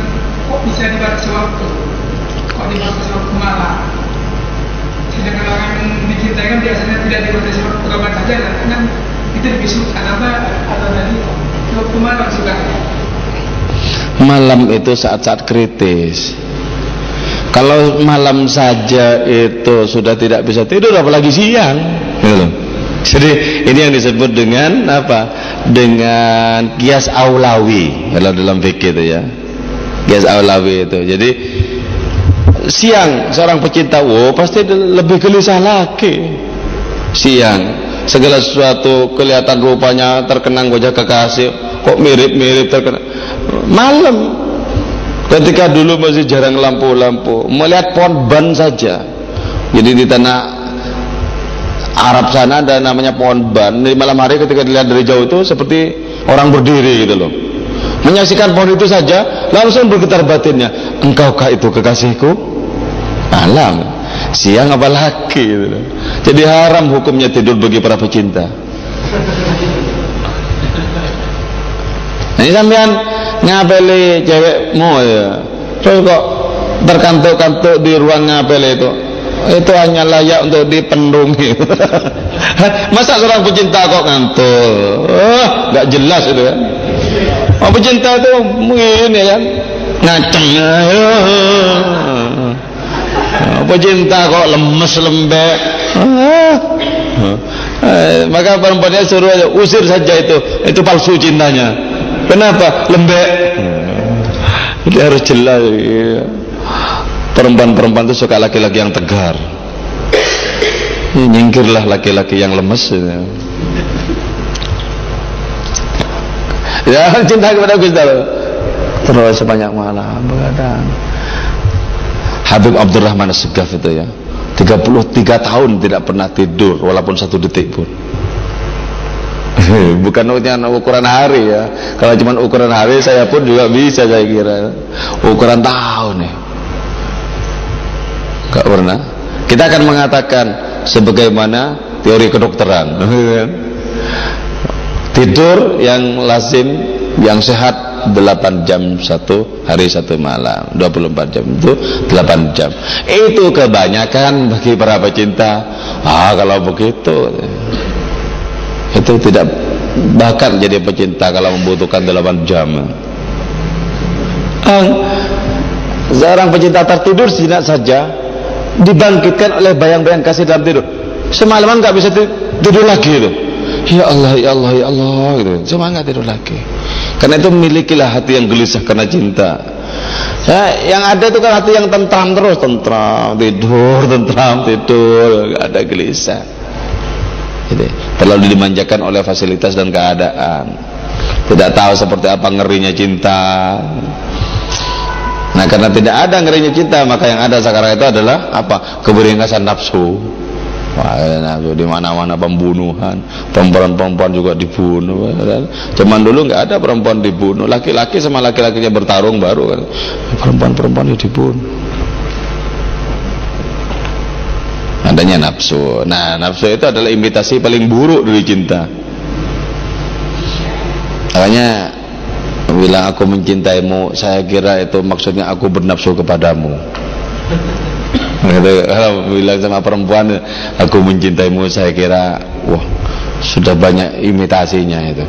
kok bisa dibatas waktu, kok dibatas waktu malam. Sedangkan orang yang dicintai kan biasanya tidak dibatas waktu kapan saja, kan itu lebih suka apa atau tadi waktu malam suka. Malam itu saat-saat kritis. Kalau malam saja itu sudah tidak bisa tidur, apalagi siang, gitu. Jadi ini yang disebut dengan apa? Dengan qiyas aulawi kalau dalam fikih itu ya. Qiyas aulawi itu. Jadi siang seorang pecinta, pasti lebih gelisah lagi. Siang segala sesuatu kelihatan rupanya terkenang wajah kekasih, kok mirip-mirip terkenang. Malam ketika dulu masih jarang lampu-lampu, melihat pohon ban saja. Jadi di tanah Arab sana ada namanya pohon ban. Di malam hari ketika dilihat dari jauh itu seperti orang berdiri gitu loh. Menyaksikan pohon itu saja langsung bergetar batinnya. Engkaukah itu kekasihku? Malam, siang apalagi gitu loh. Jadi haram hukumnya tidur bagi para pecinta. Nah, ini sampean ngapeli cewekmu ya, terus kok terkantuk-kantuk di ruang ngapel itu hanya layak untuk dipendungi. Masa seorang pecinta kok ngantuk? Gak jelas itu kan. Oh, pecinta itu mungkin ya kan ngaceng. Pecinta kok lemes lembek. Maka perempuannya suruh aja, usir saja itu palsu cintanya. Kenapa? Lembek. Jadi harus jelas ya. Perempuan-perempuan itu suka laki-laki yang tegar. Nyingkirlah laki-laki yang lemes ya. Ya, cinta kepada Gusti Allah terus sebanyak malam begadang. Habib Abdurrahman As-Segaf itu ya 33 tahun tidak pernah tidur walaupun 1 detik pun. Bukan ukuran hari ya. Kalau cuma ukuran hari saya pun juga bisa, saya kira. Ukuran tahun ya. Gak pernah. Kita akan mengatakan sebagaimana teori kedokteran. Tidur yang lazim, yang sehat 8 jam 1 hari 1 malam, 24 jam itu 8 jam. Itu kebanyakan bagi para pecinta. Kalau begitu itu tidak bahkan jadi pecinta kalau membutuhkan 8 jam. Seorang pecinta tertidur sejenak saja dibangkitkan oleh bayang-bayang kasih dalam tidur. Semalaman nggak bisa tidur lagi itu. Ya Allah, ya Allah, ya Allah gitu. Semangat tidur lagi. Karena itu milikilah hati yang gelisah karena cinta. Ya, yang ada itu kan hati yang tentram terus, tentram tidur, nggak ada gelisah. Gitu. Terlalu dimanjakan oleh fasilitas dan keadaan. Tidak tahu seperti apa ngerinya cinta. Nah, karena tidak ada ngerinya cinta, maka yang ada sekarang itu adalah apa? Keberingkasan nafsu. Wah, nafsu di mana-mana pembunuhan, perempuan-perempuan juga dibunuh. Zaman dulu nggak ada perempuan dibunuh, laki-laki sama laki-lakinya bertarung baru kan. Perempuan-perempuan dibunuh. Adanya nafsu. Nah, nafsu itu adalah imitasi paling buruk dari cinta. Makanya bilang aku mencintaimu, saya kira itu maksudnya aku bernafsu kepadamu. Kalau bilang sama perempuan aku mencintaimu, saya kira wah sudah banyak imitasinya itu.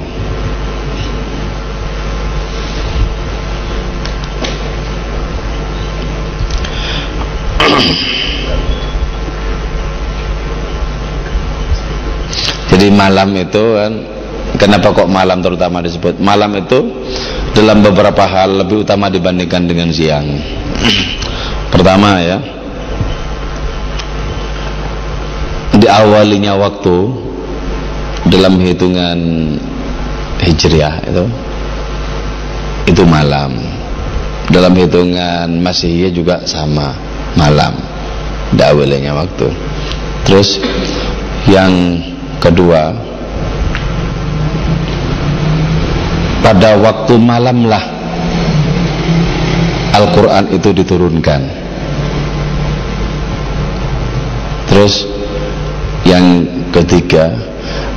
Jadi malam itu kan, kenapa kok malam terutama disebut malam itu dalam beberapa hal lebih utama dibandingkan dengan siang. Pertama ya, diawalinya waktu dalam hitungan hijriah itu malam. Dalam hitungan Masihiyah juga sama, malam diawalinya waktu. Terus yang kedua, pada waktu malamlah Al-Quran itu diturunkan. Terus yang ketiga,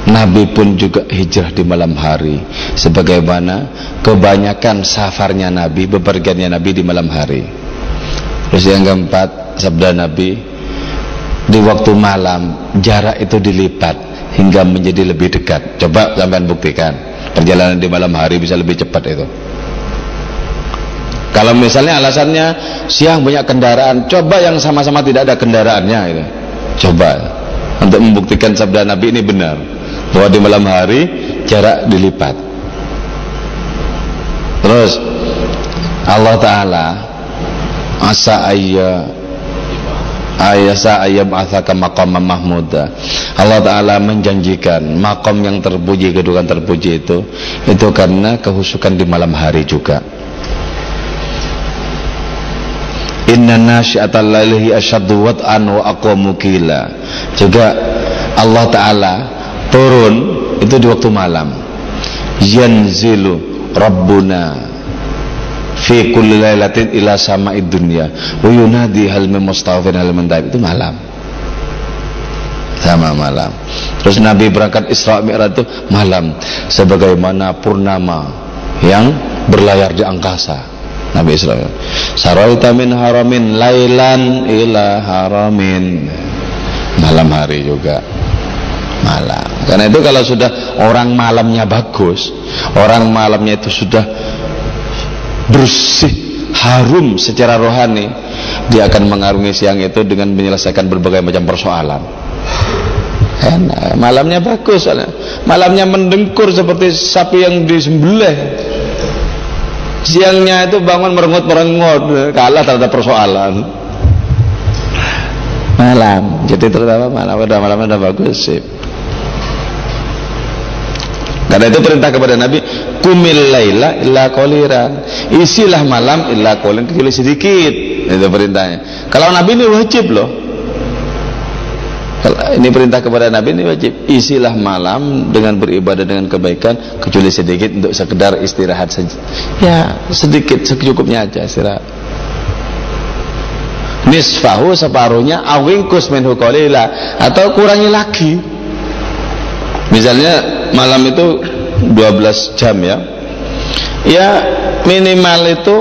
Nabi pun juga hijrah di malam hari, sebagaimana kebanyakan safarnya Nabi, bepergiannya Nabi di malam hari. Terus yang keempat, sabda Nabi, di waktu malam jarak itu dilipat hingga menjadi lebih dekat. Coba sampean buktikan, perjalanan di malam hari bisa lebih cepat itu. Kalau misalnya alasannya siang banyak kendaraan, coba yang sama-sama tidak ada kendaraannya itu. Coba untuk membuktikan sabda Nabi ini benar, bahwa di malam hari jarak dilipat. Terus Allah Ta'ala asa ayam asaka maqam mahmuda. Allah Ta'ala menjanjikan makom yang terpuji, kedudukan terpuji itu karena kehusukan di malam hari juga. Inna nasyi'atal laili asyaddu wat'an wa aqwamu qila. Juga Allah Ta'ala turun itu di waktu malam. Yanzilu Rabbuna fi kulli lailatin ila sama'id dunya wa yunadi hal min mustaghfir hal min taib. Itu malam, sama malam. Terus Nabi berangkat Isra Mi'raj itu malam, sebagaimana purnama yang berlayar di angkasa. Nabi Isra Saraita min haramin lailan ila haramin, malam hari juga malam. Karena itu kalau sudah orang malamnya bagus, orang malamnya itu sudah bersih, harum secara rohani, dia akan mengarungi siang itu dengan menyelesaikan berbagai macam persoalan. Enak, malamnya bagus, malamnya mendengkur seperti sapi yang disembelih. Siangnya itu bangun merengut-merengut, kalah terhadap persoalan. Malam, jadi terutama malam udah bagus sih. Karena itu perintah kepada Nabi, kumil laila illa qaliran, isilah malam illa qalilan, kecuali sedikit. Itu perintahnya. Kalau Nabi ini wajib loh. Kalau ini perintah kepada Nabi ini wajib, isilah malam dengan beribadah dengan kebaikan, kecuali sedikit untuk sekedar istirahat saja. Ya sedikit, secukupnya aja istirahat. Nisfahu, separuhnya, awingkus minhu qalila, atau kurangi lagi. Misalnya malam itu 12 jam ya, ya minimal itu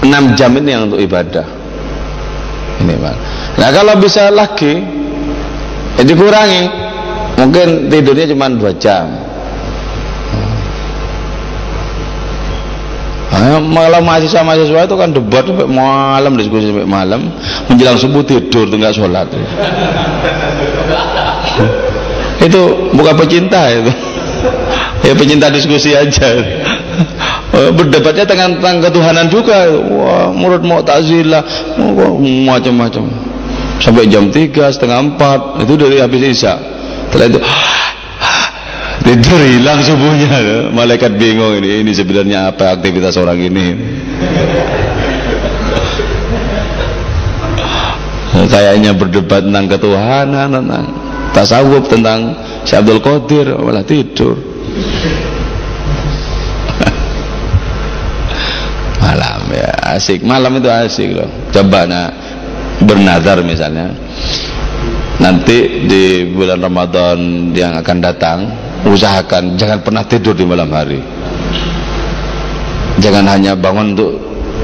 6 jam ini yang untuk ibadah minimal. Nah kalau bisa lagi dikurangi, mungkin tidurnya cuma 2 jam. Malam mahasiswa itu kan debat sampai malam, diskusi sampai malam, menjelang subuh tidur nggak sholat. Itu bukan pecinta itu. Ya pecinta diskusi aja. Berdebatnya tentang ketuhanan juga. Wah, murid Mu'tazilah, macam-macam. Sampai jam 3, setengah 4 itu dari habis isya. Setelah itu tidur, hilang subuhnya. Malaikat bingung, ini sebenarnya apa aktivitas orang ini. Kayaknya berdebat tentang ketuhanan, tentang tasawuf, tentang Syekh Abdul Qadir, malah tidur. Malam ya asik, malam itu asik loh. Coba bernazar misalnya, nanti di bulan Ramadan yang akan datang, usahakan jangan pernah tidur di malam hari. Jangan hanya bangun untuk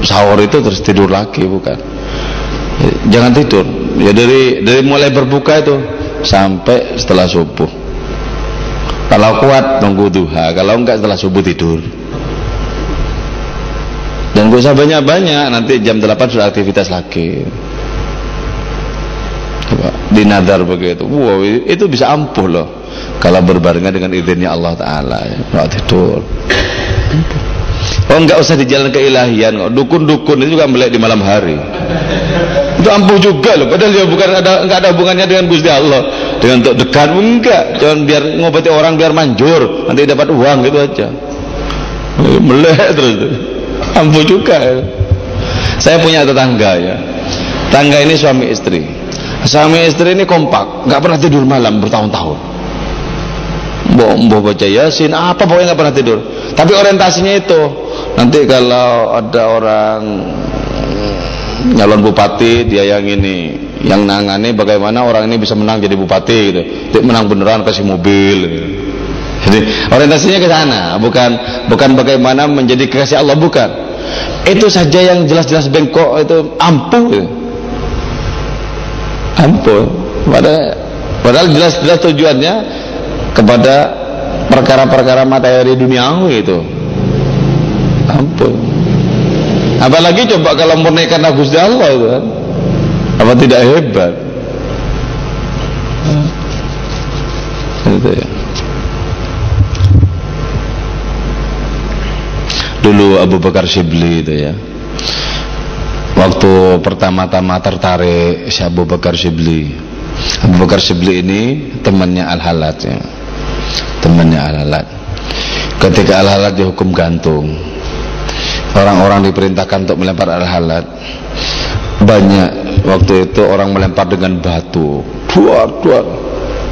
sahur itu terus tidur lagi, bukan. Jangan tidur. Ya dari mulai berbuka itu sampai setelah subuh. Kalau kuat nunggu duha, kalau enggak setelah subuh tidur. Dan gak usah banyak-banyak, nanti jam 8 sudah aktivitas lagi. Dinadar begitu. Wow, itu bisa ampuh loh kalau berbarengan dengan izinnya Allah Ta'ala. Nggak tidur. Oh, enggak usah di jalan keilahian kok. Dukun-dukun itu juga melek di malam hari. Itu ampuh juga loh. Padahal dia enggak ada hubungannya dengan Gusti Allah. Dengan untuk dekat enggak. Jangan biar ngobati orang biar manjur, nanti dapat uang gitu aja. Melek terus. Ampuh juga ya. Saya punya tetangga ya. Tetangga ini suami istri. Suami istri ini kompak, nggak pernah tidur malam bertahun-tahun. Mbok baca Yasin, apa pokoknya nggak pernah tidur. Tapi orientasinya itu, nanti kalau ada orang nyalon bupati, dia yang ini, yang nangani bagaimana orang ini bisa menang jadi bupati gitu. Dia menang beneran kasih mobil. Gitu. Jadi orientasinya ke sana, bukan bagaimana menjadi kekasih Allah, bukan. Itu saja yang jelas-jelas bengkok itu ampuh. Gitu. Ampuh. Padahal jelas-jelas tujuannya kepada perkara-perkara materi duniawi itu. Ampuh. Apalagi coba kalau murni karena Gusti Allah itu kan. Apa tidak hebat? Itu ya. Dulu Abu Bakar Shibli itu ya, waktu pertama-tama tertarik si Abu Bakar Shibli. Abu Bakar Shibli ini temannya Al-Halat ya, temannya Al-Halat. Ketika Al-Halat dihukum gantung, orang-orang diperintahkan untuk melempar Al-Halat. Banyak waktu itu orang melempar dengan batu, duar.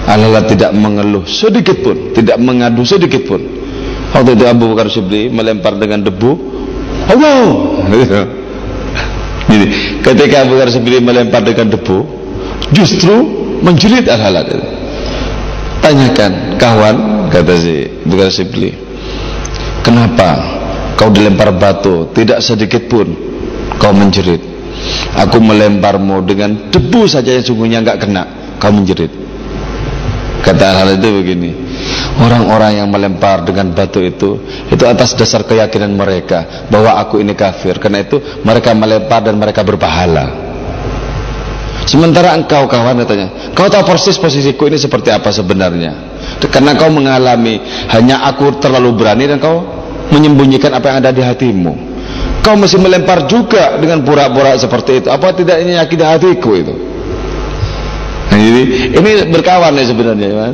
Al-Halat tidak mengeluh sedikit pun, tidak mengadu sedikit pun. Waktu itu Abu Bakar Shibli melempar dengan debu, Allah. Jadi, ketika Abu Bakar Shibli melempar dengan debu, justru menjerit Al-Halat. Tanyakan kawan, kata si Abu Bakar Shibli, kenapa kau dilempar batu tidak sedikit pun kau menjerit? Aku melemparmu dengan debu saja yang sungguhnya enggak kena, kau menjerit. Kata Al-Halat itu begini, orang-orang yang melempar dengan batu itu atas dasar keyakinan mereka bahwa aku ini kafir. Karena itu mereka melempar dan mereka berpahala. Sementara engkau kawan, katanya, kau tahu persis posisiku ini seperti apa sebenarnya. Karena kau mengalami hanya aku terlalu berani dan kau menyembunyikan apa yang ada di hatimu. Kau masih melempar juga dengan pura-pura seperti itu. Apa tidak ini menyakiti hatiku itu? Nah, ini berkawan ya sebenarnya.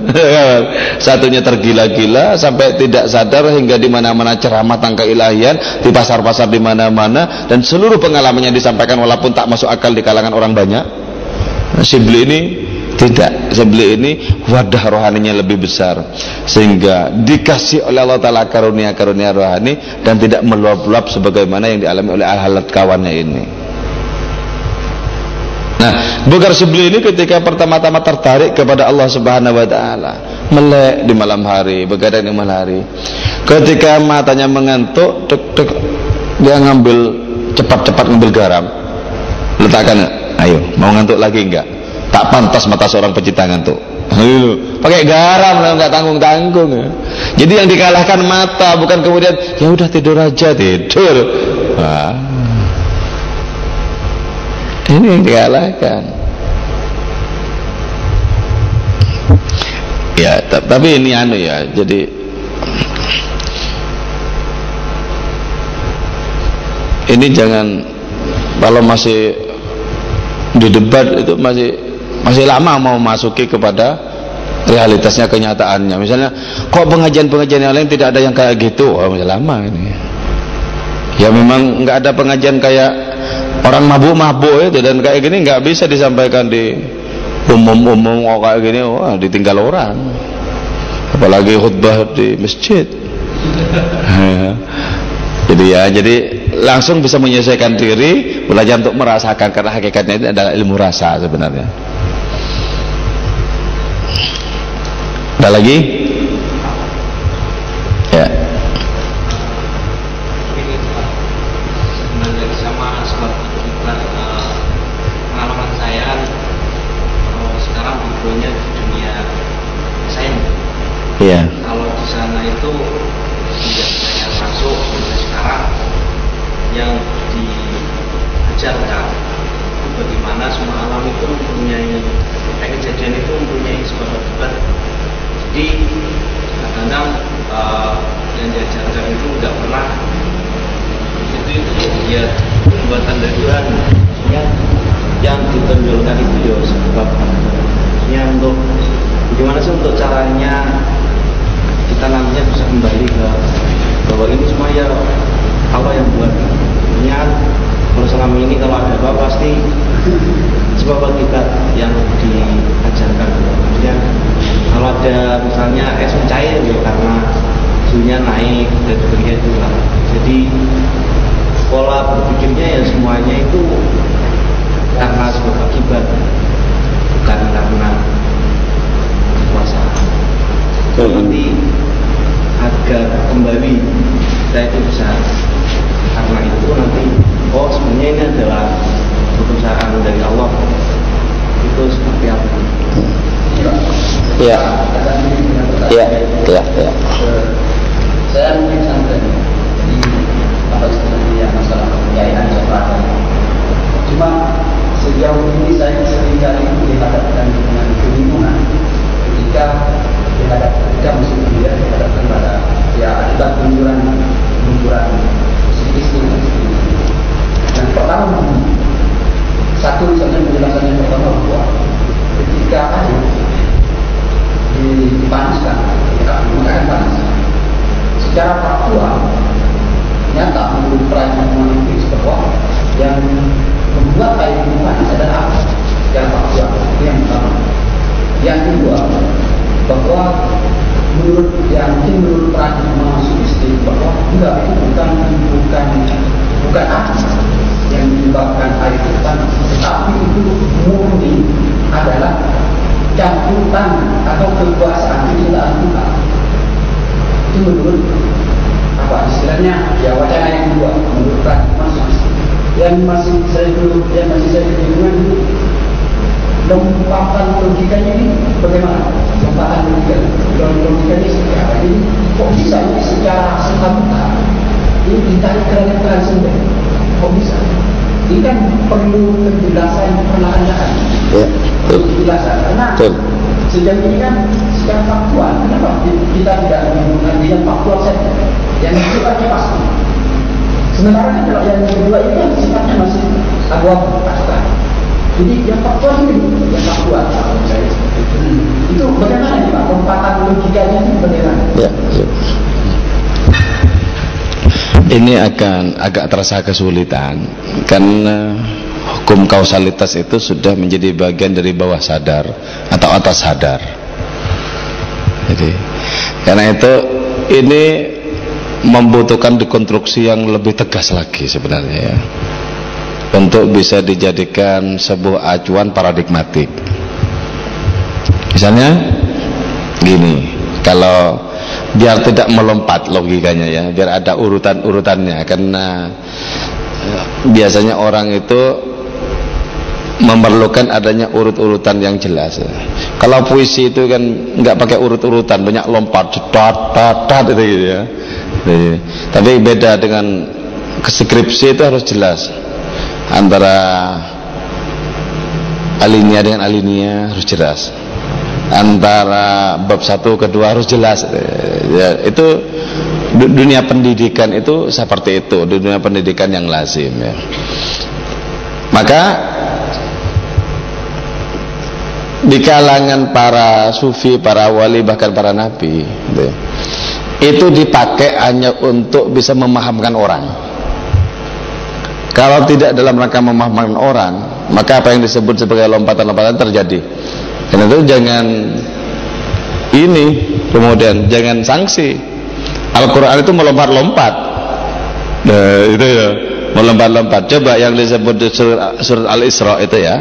Satunya tergila-gila sampai tidak sadar hingga di mana-mana ceramah tentang keilahian, di pasar-pasar di mana-mana, dan seluruh pengalamannya disampaikan walaupun tak masuk akal di kalangan orang banyak. Nah, Syibli ini tidak, Syibli ini wadah rohaninya lebih besar sehingga dikasih oleh Allah Ta'ala karunia-karunia rohani dan tidak meluap-luap sebagaimana yang dialami oleh al-halat kawannya ini. Nah, Bukhari Syibli ini ketika pertama-tama tertarik kepada Allah Subhanahu wa Ta'ala, melek di malam hari, begadang di malam hari. Ketika matanya mengantuk, tek-tek, dia ngambil cepat-cepat ngambil garam, letakkan, ayo, mau ngantuk lagi enggak? Tak pantas mata seorang pecinta ngantuk. Pakai garam lah, nggak tanggung-tanggung. Jadi yang dikalahkan mata, bukan kemudian ya udah tidur aja, tidur. Wah. Ini yang dikalahkan. Ya, tapi ini ya. Jadi ini jangan, kalau masih di debat itu masih lama mau masuki kepada realitasnya, kenyataannya. Misalnya, kok pengajian-pengajian yang lain tidak ada yang kayak gitu? Oh, masih lama ini. Ya memang nggak ada pengajian kayak orang mabuk-mabuk itu, dan kayak gini nggak bisa disampaikan di umum-umum. Oh, kayak gini, wah, ditinggal orang. Apalagi khutbah di masjid. Jadi langsung bisa menyelesaikan diri, belajar untuk merasakan, karena hakikatnya itu adalah ilmu rasa sebenarnya. Ada lagi? Ya. Sama pengalaman saya sekarang hidupnya di dunia saya. Iya. Kalau di sana itu sejak saya masuk sampai sekarang yang diajarkan bagaimana semua alam itu mempunyai kejadian itu mempunyai sebuah akibat. Jadi kadang-kadang yang diajarkan itu nggak pernah itu ya pembuatan dari Tuhan. Yang ditonjolkan itu ya sebabnya untuk bagaimana sih untuk caranya kita nantinya bisa kembali ke bahwa ini semua ya Allah yang buat. Kalau selama ini kalau ada apa pasti sebab kita yang diajarkan. Kemudian kalau ada misalnya es mencair ya karena suhunya naik dan sebagainya itu lah. Jadi pola berpikirnya ya semuanya itu karena sebab akibat, bukan karena kekuasaan. Nanti agar kembali kita itu bisa, karena itu nanti oh sebenarnya ini adalah keputusan dari Allah, itu seperti apa? Ya. Saya mungkin sampai di apa istilahnya masalah kepercayaan seperti cuma sejauh ini saya seringkali dihadapkan dengan kebingungan ketika musim dia dihadapkan pada ya akibat benturan psikis ini. Nah, pertama satu misalnya penjelasannya pertama bahwa ketika air dipanaskan, kita menggunakan panas. Secara faktual, nyata menurut pelajaran saintifik bahwa yang membuat air itu panas adalah apa? Secara faktual, itu yang pertama. Yang kedua, bahwa menurut paradigma sugesti bahwa enggak, itu bukan api yang menyebabkan air itu panas, tetapi itu murni adalah campuran atau kekuasaan kecintaan Tuhan. Itu menurut apa istilahnya ya wacana yang kedua menurut paradigma sugesti. Yang masih saya kebingungan lompatan logikanya ini bagaimana? Lompatan logikanya seperti apa? Jadi kok bisa ini secara serta-merta ini ditarik ke transenden? Kok bisa? Ini kan perlu penjelasan perlahan-lahan. Ya, penjelasan karena sejauh ini kan secara faktual, kenapa kita tidak menggunakan yang faktual saja, yang sifatnya pasti? Sementara kan kalau yang kedua itu sifatnya masih abu-abu, abstrak. Jadi yang faktual ini, yang faktual. Itu bagaimana nih Pak? Lompatan logikanya itu bagaimana? Ya. Ini akan agak terasa kesulitan karena hukum kausalitas itu sudah menjadi bagian dari bawah sadar atau atas sadar. Jadi karena itu ini membutuhkan dekonstruksi yang lebih tegas lagi sebenarnya ya, untuk bisa dijadikan sebuah acuan paradigmatik. Misalnya gini, kalau biar tidak melompat logikanya ya, biar ada urutan-urutannya, karena biasanya orang itu memerlukan adanya urut-urutan yang jelas. Kalau puisi itu kan nggak pakai urut-urutan, banyak lompat, cetat itu gitu ya. Tapi beda dengan skripsi, itu harus jelas antara alinea dengan alinea, harus jelas. Antara bab 1 ke 2 harus jelas ya, itu dunia pendidikan itu seperti itu, dunia pendidikan yang lazim ya. Maka di kalangan para sufi, para wali, bahkan para nabi itu dipakai hanya untuk bisa memahamkan orang. Kalau tidak dalam rangka memahamkan orang, maka apa yang disebut sebagai lompatan-lompatan terjadi. Karena itu jangan ini, kemudian jangan sanksi. Al-Quran itu melompat-lompat. Nah, itu ya, melompat-lompat. Coba yang disebut di surat Al-Isra itu ya,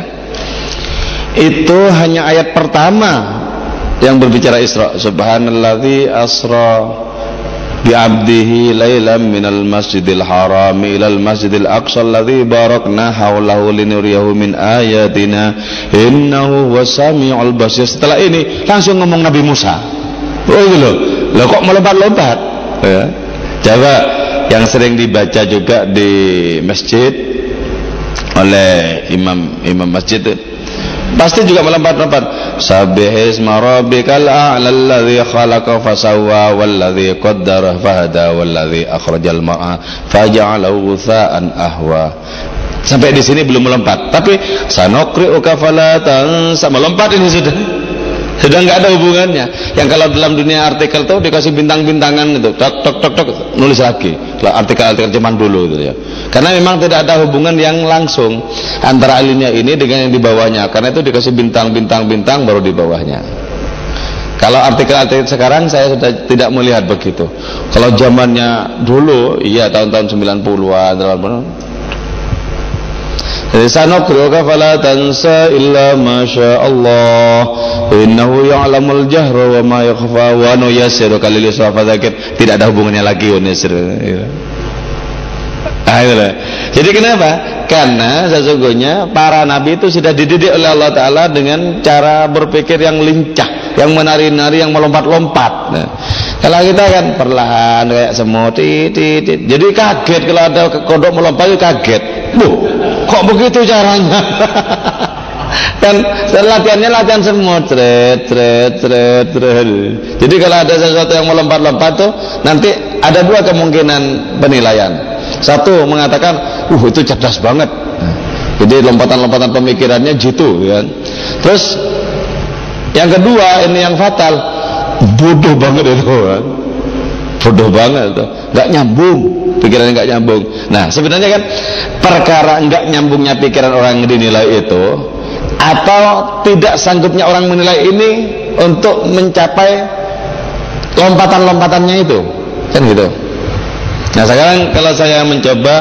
itu hanya ayat pertama yang berbicara Isra. Subhanalladzi asra bi'abdihi lailam minal masjidil harami ilal masjidil aqsa alladzi barakna haulahu linuriyahu min ayatina innahu wasami'ul basir. Setelah ini langsung ngomong Nabi Musa. Oh itu loh kok melompat-lompat ya. Coba yang sering dibaca juga di masjid oleh imam masjid itu pasti juga melompat-lompat. Sabbihisma rabbikal a'la alladzi khalaqa fasawwa walladzi qaddara fahada walladzi akhrajal ma'a faja'alahu ghutsa'an ahwa. Sampai di sini belum melompat, tapi sanuqri'uka fala tansa, melompat ini sudah nggak ada hubungannya. Yang kalau dalam dunia artikel tuh dikasih bintang-bintangan itu, tok nulis lagi. Artikel-artikel zaman dulu itu ya. Karena memang tidak ada hubungan yang langsung antara alinea ini dengan yang di bawahnya. Karena itu dikasih bintang baru di bawahnya. Kalau artikel-artikel sekarang saya sudah tidak melihat begitu. Kalau zamannya dulu, iya tahun-tahun 90-an, Sanuqri'uka fala tansa illa ma syaa Allah innahu ya'lamul jahra wa ma yakhfa wa nuyassiruka lil yusra fadzakir. Tidak ada hubungannya lagi unsur. Jadi kenapa? Karena sesungguhnya para nabi itu sudah dididik oleh Allah Ta'ala dengan cara berpikir yang lincah, yang menari-nari, yang melompat-lompat. Nah, kalau kita kan perlahan kayak semut, jadi kaget kalau ada kodok melompat, kaget. Kok begitu caranya? Kan latihan semut, Jadi kalau ada sesuatu yang melompat-lompat tuh nanti ada dua kemungkinan penilaian. Satu mengatakan, itu cerdas banget. Jadi lompatan-lompatan pemikirannya jitu, kan. Terus yang kedua ini yang fatal, bodoh banget itu, kan. Bodoh banget itu, nggak nyambung, pikirannya nggak nyambung. Nah sebenarnya kan perkara nggak nyambungnya pikiran orang dinilai itu, atau tidak sanggupnya orang menilai ini untuk mencapai lompatan-lompatannya itu, kan gitu. Nah sekarang kalau saya mencoba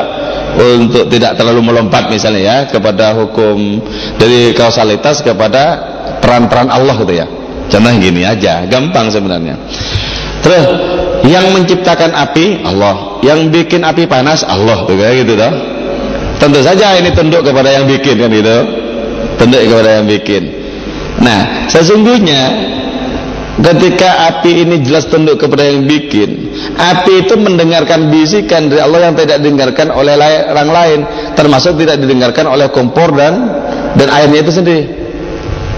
untuk tidak terlalu melompat misalnya ya kepada hukum dari kausalitas kepada peran-peran Allah gitu ya. Contoh gini aja, gampang sebenarnya. Terus yang menciptakan api Allah, yang bikin api panas Allah, kayak gitu toh. Tentu saja ini tunduk kepada yang bikin, kan gitu. Tunduk kepada yang bikin. Nah, sesungguhnya ketika api ini jelas tunduk kepada yang bikin, api itu mendengarkan bisikan dari Allah yang tidak didengarkan oleh orang lain, termasuk tidak didengarkan oleh kompor dan airnya itu sendiri.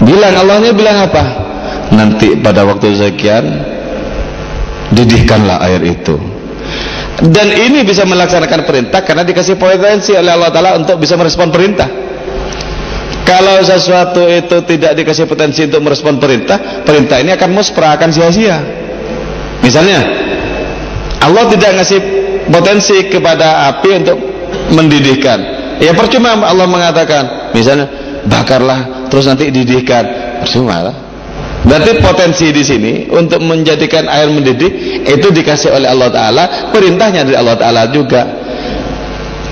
Allahnya bilang apa? nanti pada waktu sekian didihkanlah air itu. Dan ini bisa melaksanakan perintah karena dikasih potensi oleh Allah Ta'ala untuk bisa merespon perintah. Kalau sesuatu itu tidak dikasih potensi untuk merespon perintah, perintah ini akan muspra, akan sia-sia. Misalnya Allah tidak ngasih potensi kepada api untuk mendidihkan, ya percuma Allah mengatakan misalnya bakarlah terus nanti didihkan, percuma lah. Berarti potensi di sini untuk menjadikan air mendidih itu dikasih oleh Allah Ta'ala, perintahnya dari Allah Ta'ala juga.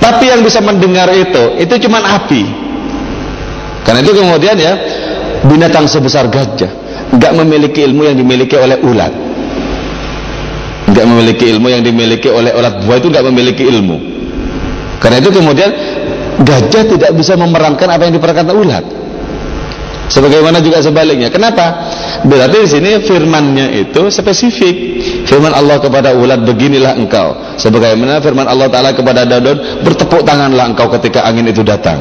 Tapi yang bisa mendengar itu cuma api. Karena itu kemudian ya, binatang sebesar gajah nggak memiliki ilmu yang dimiliki oleh ulat, nggak memiliki ilmu yang dimiliki oleh ulat buah, itu nggak memiliki ilmu. Karena itu kemudian gajah tidak bisa memerankan apa yang diperankan ulat. Sebagaimana juga sebaliknya. Kenapa? Berarti di sini firman-Nya itu spesifik. Firman Allah kepada ulat, beginilah engkau. Sebagaimana firman Allah Ta'ala kepada Daud, bertepuk tanganlah engkau ketika angin itu datang.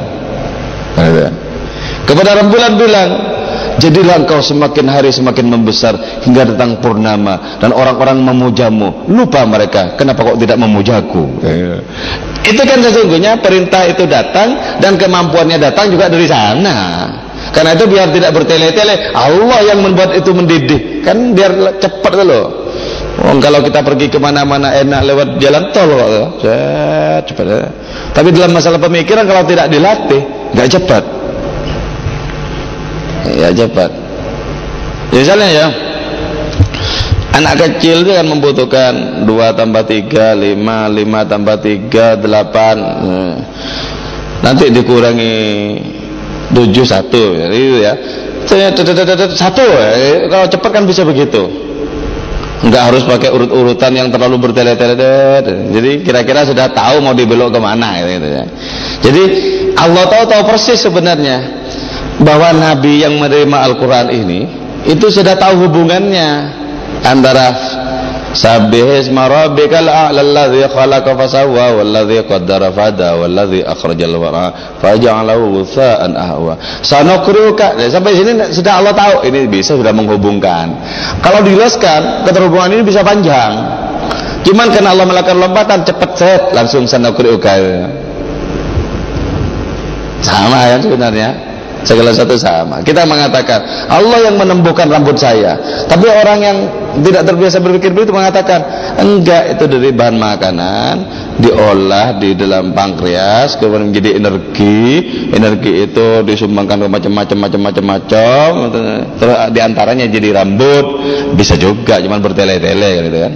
Kepada rembulan bilang, jadilah engkau semakin hari semakin membesar hingga datang purnama dan orang-orang memujamu. Lupa mereka, kenapa kok tidak memujaku? Itu kan sesungguhnya perintah itu datang dan kemampuannya datang juga dari sana. Karena itu biar tidak bertele-tele, Allah yang membuat itu mendidih, kan biar cepat loh. Kalau kita pergi kemana-mana enak lewat jalan tol kok, cepat. Tapi dalam masalah pemikiran kalau tidak dilatih, nggak cepat. Ya cepat. Misalnya ya, anak kecil itu kan membutuhkan 2 tambah 3, 5, 5 tambah 3, 8. Nanti dikurangi 7, 1, jadi ya 1, kalau cepat kan bisa begitu, nggak harus pakai urut-urutan yang terlalu bertele-tele. Jadi kira-kira sudah tahu mau dibelok kemana gitu ya. Jadi Allah tahu persis sebenarnya bahwa Nabi yang menerima Al-Quran ini itu sudah tahu hubungannya antara Sabbih isma rabbikal a'la alladzi khalaqa fasawwa walladzi qaddara fahada walladzi akhrajal mar'a faja'alahu ghutsa'an ahwa. Sanuqri'uka. Sampai sini sudah Allah tahu, ini bisa sudah menghubungkan. Kalau dijelaskan keterhubungan ini bisa panjang. Cuman karena Allah melakukan lompatan cepat set langsung sanuqri'uka. Sama ya sebenarnya. Segala satu sama. Kita mengatakan Allah yang menumbuhkan rambut saya, tapi orang yang tidak terbiasa berpikir begitu mengatakan enggak, itu dari bahan makanan diolah di dalam pankreas kemudian menjadi energi itu disumbangkan ke macam-macam terus diantaranya jadi rambut. Bisa juga cuman bertele-tele gitu kan.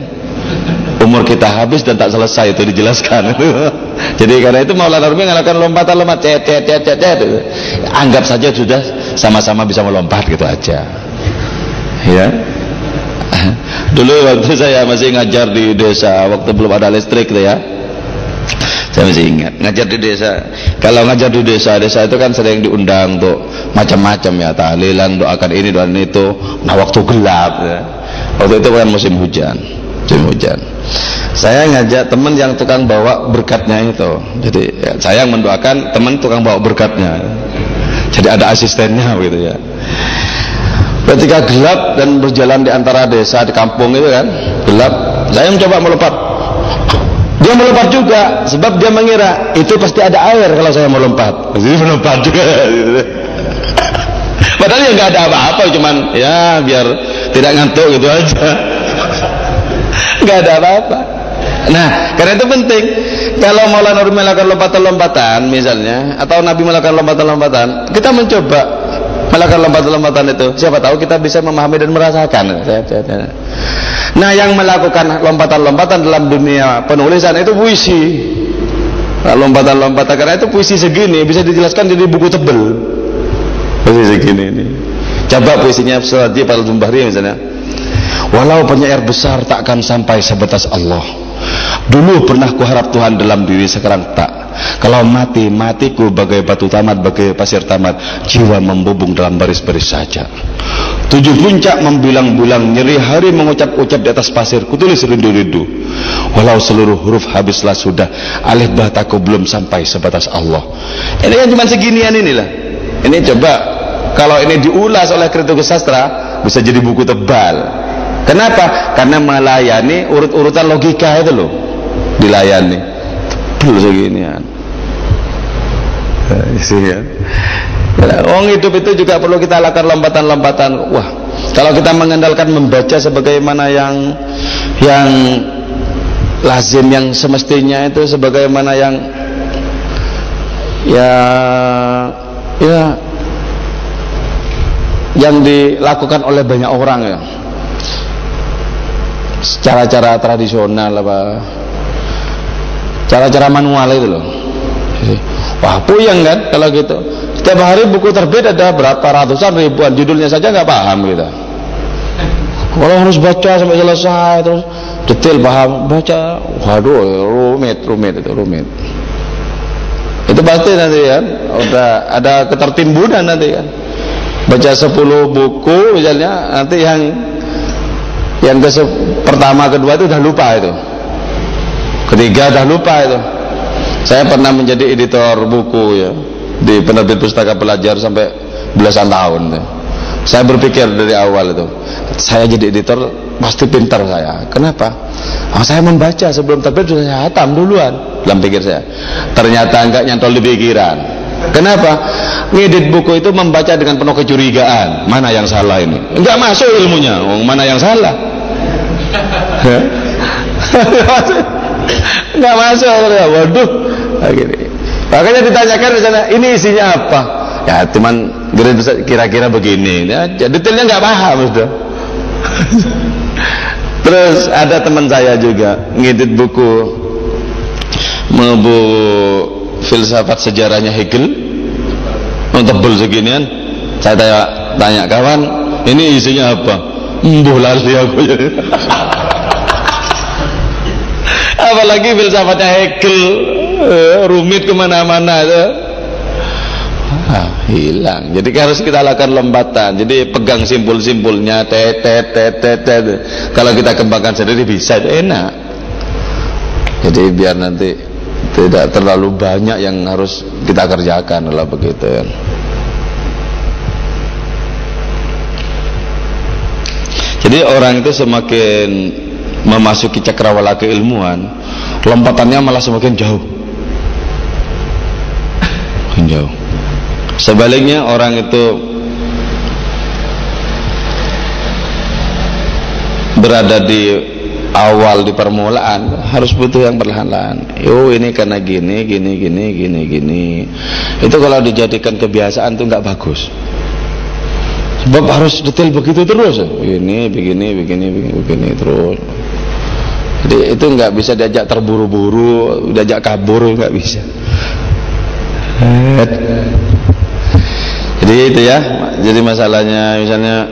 Umur kita habis dan tak selesai itu dijelaskan. Jadi karena itu Maulana Rumi mengatakan lompatan-lompat anggap saja sudah sama-sama bisa melompat gitu aja. Ya. Dulu waktu saya masih ngajar di desa, waktu belum ada listrik itu ya, saya masih ingat ngajar di desa. Kalau ngajar di desa itu kan sering diundang untuk macam-macam ya, tahlilan, doakan ini doakan itu. Nah waktu gelap ya, waktu itu kan musim hujan. Saya ngajak teman yang tukang bawa berkatnya itu. Jadi ya, saya yang mendoakan, teman tukang bawa berkatnya. Jadi ada asistennya gitu ya. Ketika gelap dan berjalan di antara desa di kampung itu kan gelap, saya mencoba melompat. Dia melompat juga, sebab dia mengira itu pasti ada air kalau saya melompat. Jadi melompat juga. Padahal ya nggak ada apa-apa, cuman ya biar tidak ngantuk gitu aja. Nggak ada apa-apa. Nah, karena itu penting. Kalau Maulana Rumi melakukan lompatan-lompatan misalnya, atau Nabi melakukan lompatan-lompatan, kita mencoba melakukan lompatan-lompatan itu. Siapa tahu kita bisa memahami dan merasakan. Nah, yang melakukan lompatan-lompatan dalam dunia penulisan itu puisi. Nah, lompatan-lompatan karena itu puisi segini bisa dijelaskan jadi buku tebel. Puisi segini ini. Coba puisinya Surajib Al-Zumbahri misalnya. Walau penyair besar takkan sampai sebatas Allah. Dulu pernah kuharap Tuhan dalam diri, sekarang tak. Kalau mati, matiku bagai batu tamat, bagai pasir tamat. Jiwa membubung dalam baris-baris saja. 7 puncak membilang-bilang, nyeri hari mengucap-ucap di atas pasir. Kutulis rindu-rindu. Walau seluruh huruf habislah sudah, alif bataku belum sampai sebatas Allah. Ini kan cuma seginian inilah. Ini coba kalau ini diulas oleh kritikus sastra, bisa jadi buku tebal. Kenapa? Karena melayani urut-urutan logika itu loh, dilayani tebal seginian. Orang hidup itu juga perlu kita lakukan lompatan-lompatan. Wah, kalau kita mengandalkan membaca sebagaimana yang lazim, yang semestinya itu sebagaimana yang yang dilakukan oleh banyak orang ya, cara-cara tradisional apa, cara-cara manual itu loh. Wah, puyeng kan kalau gitu. Setiap hari buku terbit ada berapa ratusan ribuan, judulnya saja nggak paham kita. Kalau harus baca sampai selesai terus detail paham baca, waduh rumit itu. Itu pasti nanti kan udah ada ketertimbunan nanti kan. Baca 10 buku misalnya, nanti yang pertama kedua itu udah lupa, itu ketiga udah lupa itu. Saya pernah menjadi editor buku ya di penerbit pustaka pelajar sampai belasan tahun ya. Saya berpikir dari awal itu, saya jadi editor pasti pintar saya. Kenapa? Saya membaca sebelum terbit sudah saya hatam duluan dalam pikir saya. Ternyata enggak nyantol di pikiran. Kenapa? Ngedit buku itu membaca dengan penuh kecurigaan. Mana yang salah ini? Enggak masuk ilmunya. Mana yang salah? Enggak masuk. Waduh. Gini. Makanya ditanyakan misalnya, ini isinya apa? Ya cuman kira-kira begini. Ya, detailnya enggak paham sudah. Terus ada teman saya juga ngedit buku filsafat sejarahnya Hegel, tebel seginian. Saya tanya kawan, ini isinya apa? Mbuh lali aku. Apalagi filsafatnya Hegel, rumit kemana-mana itu. Hilang. Jadi harus kita lakukan lompatan. Jadi pegang simpul-simpulnya, kalau kita kembangkan sendiri bisa, enak. Jadi biar nanti tidak terlalu banyak yang harus kita kerjakan, lah begitu ya. Jadi orang itu semakin memasuki cakrawala keilmuan, lompatannya malah semakin jauh. Jauh. Sebaliknya orang itu berada di awal, di permulaan, harus butuh yang perlahan-lahan. Ini karena gini. Itu kalau dijadikan kebiasaan itu nggak bagus. Sebab harus detail begitu terus. Ini begini terus. Jadi itu nggak bisa diajak terburu-buru, diajak kabur, nggak bisa. Jadi itu ya. Jadi masalahnya misalnya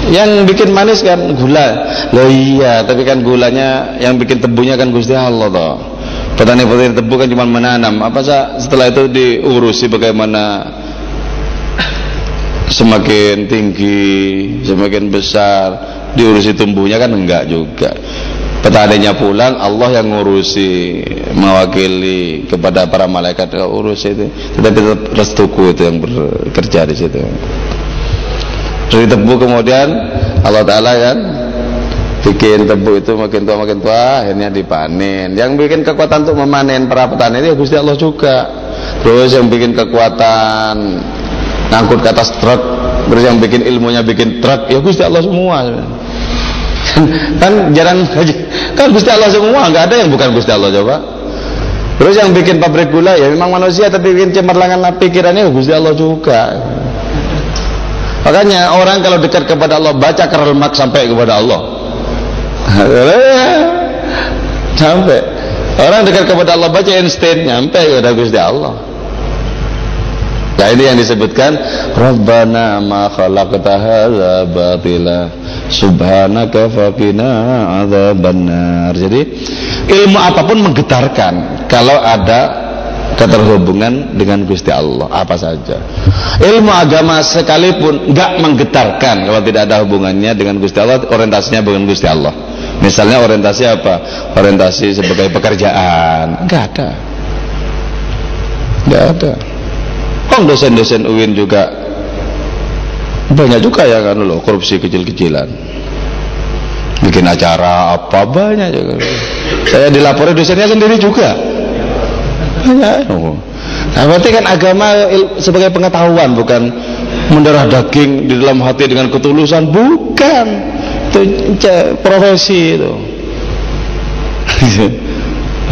yang bikin manis kan gula. Loh iya, tapi kan gulanya yang bikin tebunya kan Gusti Allah toh. Petani-petani tebu kan cuma menanam. Setelah itu diurusi bagaimana semakin tinggi, semakin besar, diurusi tumbuhnya kan enggak juga. Petaninya pulang, Allah yang ngurusi, mewakili kepada para malaikat urus itu. Tetapi tetap restuku itu yang bekerja di situ. Dari tebu kemudian Allah Ta'ala kan bikin tebu itu makin tua, akhirnya dipanen. Yang bikin kekuatan untuk memanen para petani itu Gusti Allah juga. Terus yang bikin kekuatan ngangkut ke atas truk, terus yang bikin ilmunya bikin truk, ya Gusti Allah semua. Kan jarang kan Gusti Allah semua, nggak ada yang bukan Gusti Allah coba. Terus yang bikin pabrik gula ya memang manusia, tapi bikin cemerlangan pikirannya Gusti Allah juga. Makanya orang kalau dekat kepada Allah baca Karl Marx sampai kepada Allah. Sampai orang dekat kepada Allah baca Einstein nyampe kepada Gusti Allah. Nah ini yang disebutkan Rabbana ma khalaqta hadza batila subhanaka faqina adzabannar. Jadi ilmu apapun menggetarkan kalau ada keterhubungan dengan Gusti Allah, apa saja. Ilmu agama sekalipun enggak menggetarkan kalau tidak ada hubungannya dengan Gusti Allah, orientasinya dengan Gusti Allah. Misalnya orientasi apa? Orientasi sebagai pekerjaan, enggak ada. Enggak ada. Dosen-dosen UIN juga Banyak juga ya kan loh korupsi kecil-kecilan, bikin acara apa banyak juga. Saya dilapori dosennya sendiri juga banyak. Nah, berarti kan agama sebagai pengetahuan, bukan mendarah daging di dalam hati dengan ketulusan, bukan. Itu profesi itu.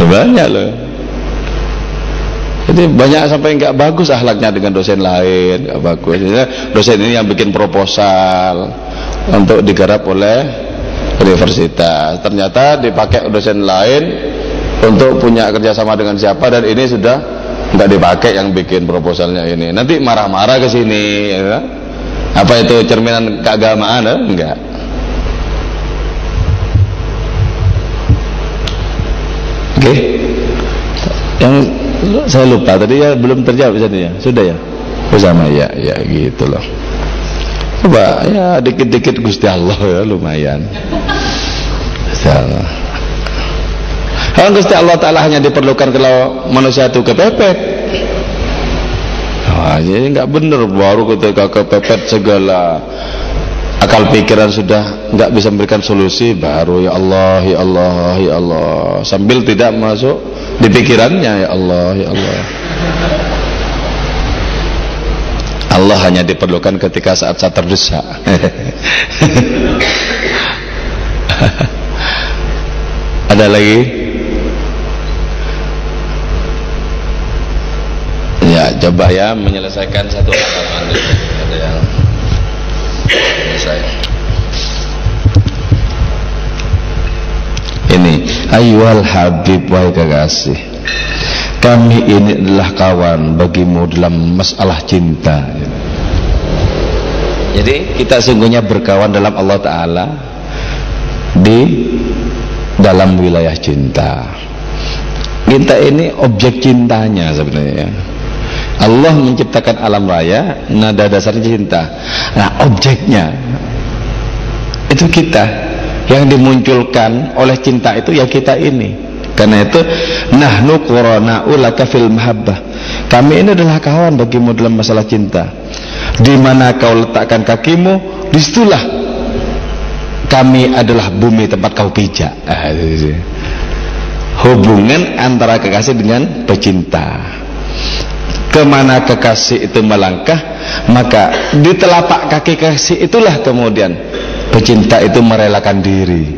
Banyak loh. Jadi banyak sampai nggak bagus akhlaknya dengan dosen lain, nggak bagus. Dosen ini yang bikin proposal untuk digarap oleh universitas, ternyata dipakai dosen lain untuk punya kerjasama dengan siapa, dan ini sudah nggak dipakai yang bikin proposalnya ini. Nanti marah-marah ke sini, ya. Apa itu cerminan keagamaan? Enggak. Oke. Yang saya lupa tadi ya, belum terjawab ya. Sudah ya? Bersama ya gitu loh. Coba ya dikit-dikit Gusti Allah ya, lumayan. Insyaallah. Kalau Gusti Allah Ta'ala hanya diperlukan kalau manusia itu kepepet. Wah, jadi nggak benar, baru ketika kepepet segala akal pikiran sudah nggak bisa memberikan solusi, baru ya Allah, ya Allah, ya Allah, sambil tidak masuk di pikirannya ya Allah, ya Allah. Allah hanya diperlukan ketika saat-saat terdesak. Ada lagi? Ya, coba ya menyelesaikan satu halaman dulu. Ada yang selesai. Ini, ayyuhal habib, wahai kekasih, kami ini adalah kawan bagimu dalam masalah cinta. Jadi kita sungguhnya berkawan dalam Allah Ta'ala, di dalam wilayah cinta. Kita ini objek cintanya sebenarnya. Allah menciptakan alam raya, nada dasarnya cinta. Nah, objeknya itu kita, yang dimunculkan oleh cinta itu ya kita ini. Karena itu nahnu qurana'u laka fil mahabbah, kami ini adalah kawan bagimu dalam masalah cinta. Di mana kau letakkan kakimu, disitulah kami adalah bumi tempat kau pijak. Hubungan antara kekasih dengan pecinta. Kemana kekasih itu melangkah, maka di telapak kaki kekasih itulah kemudian pecinta itu merelakan diri.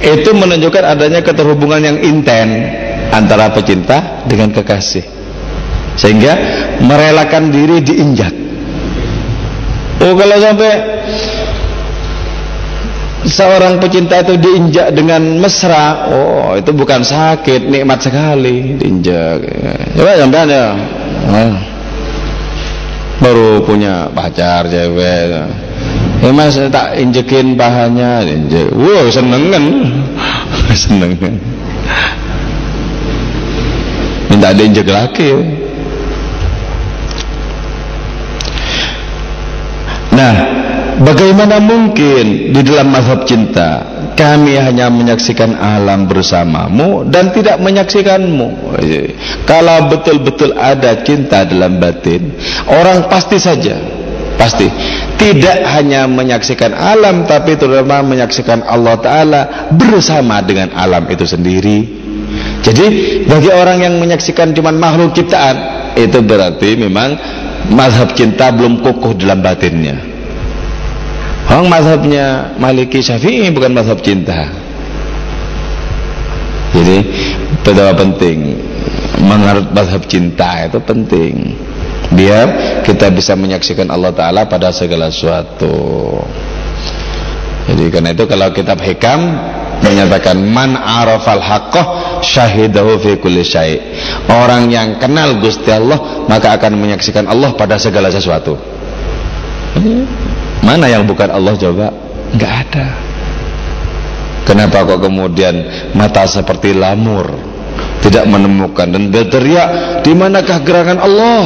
Itu menunjukkan adanya keterhubungan yang intens antara pecinta dengan kekasih, sehingga merelakan diri diinjak. Oh, kalau sampai seorang pecinta itu diinjak dengan mesra, oh itu bukan sakit, nikmat sekali diinjak. Coba sampean ya, baru punya pacar cewek, ya mas tak injekin pahanya, injek, wow senengan, senengan, minta diinjek lagi. Nah, bagaimana mungkin di dalam mazhab cinta kami hanya menyaksikan alam bersamamu dan tidak menyaksikanmu? Kalau betul-betul ada cinta dalam batin, orang pasti saja, pasti tidak hanya menyaksikan alam, tapi terutama menyaksikan Allah Ta'ala bersama dengan alam itu sendiri. Jadi bagi orang yang menyaksikan cuma makhluk ciptaan, itu berarti memang mazhab cinta belum kokoh dalam batinnya. Orang mazhabnya Maliki Syafi'i bukan mazhab cinta. Jadi betapa penting mengerti mazhab cinta, itu penting biar kita bisa menyaksikan Allah Ta'ala pada segala sesuatu. Jadi karena itu kalau kitab Hikam menyatakan man arafal haqqah syahidahu fi kulli syai', orang yang kenal Gusti Allah maka akan menyaksikan Allah pada segala sesuatu. Mana yang bukan Allah coba? Enggak ada. Kenapa kok kemudian mata seperti lamur tidak menemukan dan berteriak, di manakah gerangan Allah?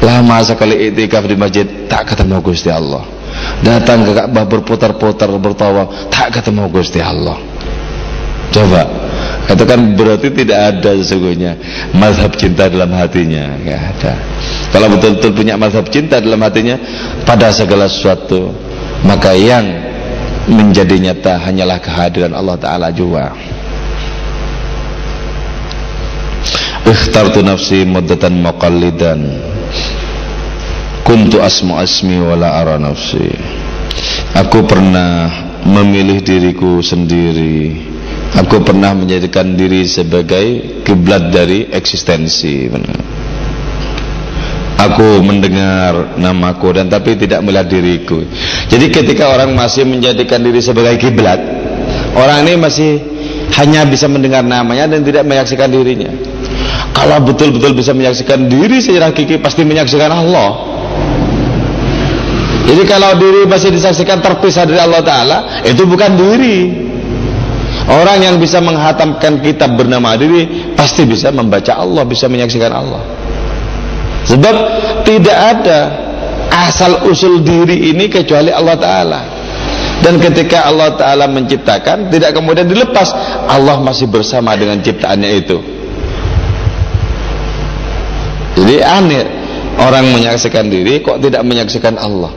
Lama sekali iktikaf di masjid tak ketemu Gusti Allah. Datang ke Ka'bah berputar-putar bertawaf tak ketemu Gusti Allah. Coba Itu kan berarti tidak ada sesungguhnya mazhab cinta dalam hatinya. Nggak ada. Kalau betul-betul punya mazhab cinta dalam hatinya pada segala sesuatu, maka yang menjadi nyata hanyalah kehadiran Allah Ta'ala jua. Ikhtartu nafsi muddatan muqallidan kuntu asmu asmi wala ara nafsi. Aku pernah memilih diriku sendiri. Aku pernah menjadikan diri sebagai kiblat dari eksistensi. Aku mendengar namaku dan tapi tidak melihat diriku. Jadi ketika orang masih menjadikan diri sebagai kiblat, orang ini masih hanya bisa mendengar namanya dan tidak menyaksikan dirinya. Kalau betul-betul bisa menyaksikan diri secara hakiki, pasti menyaksikan Allah. Jadi kalau diri masih disaksikan terpisah dari Allah Ta'ala, itu bukan diri. Orang yang bisa menghatamkan kitab bernama diri pasti bisa membaca Allah, bisa menyaksikan Allah. Sebab tidak ada asal usul diri ini kecuali Allah Ta'ala. Dan ketika Allah Ta'ala menciptakan, tidak kemudian dilepas, Allah masih bersama dengan ciptaannya itu. Jadi aneh, orang menyaksikan diri kok tidak menyaksikan Allah.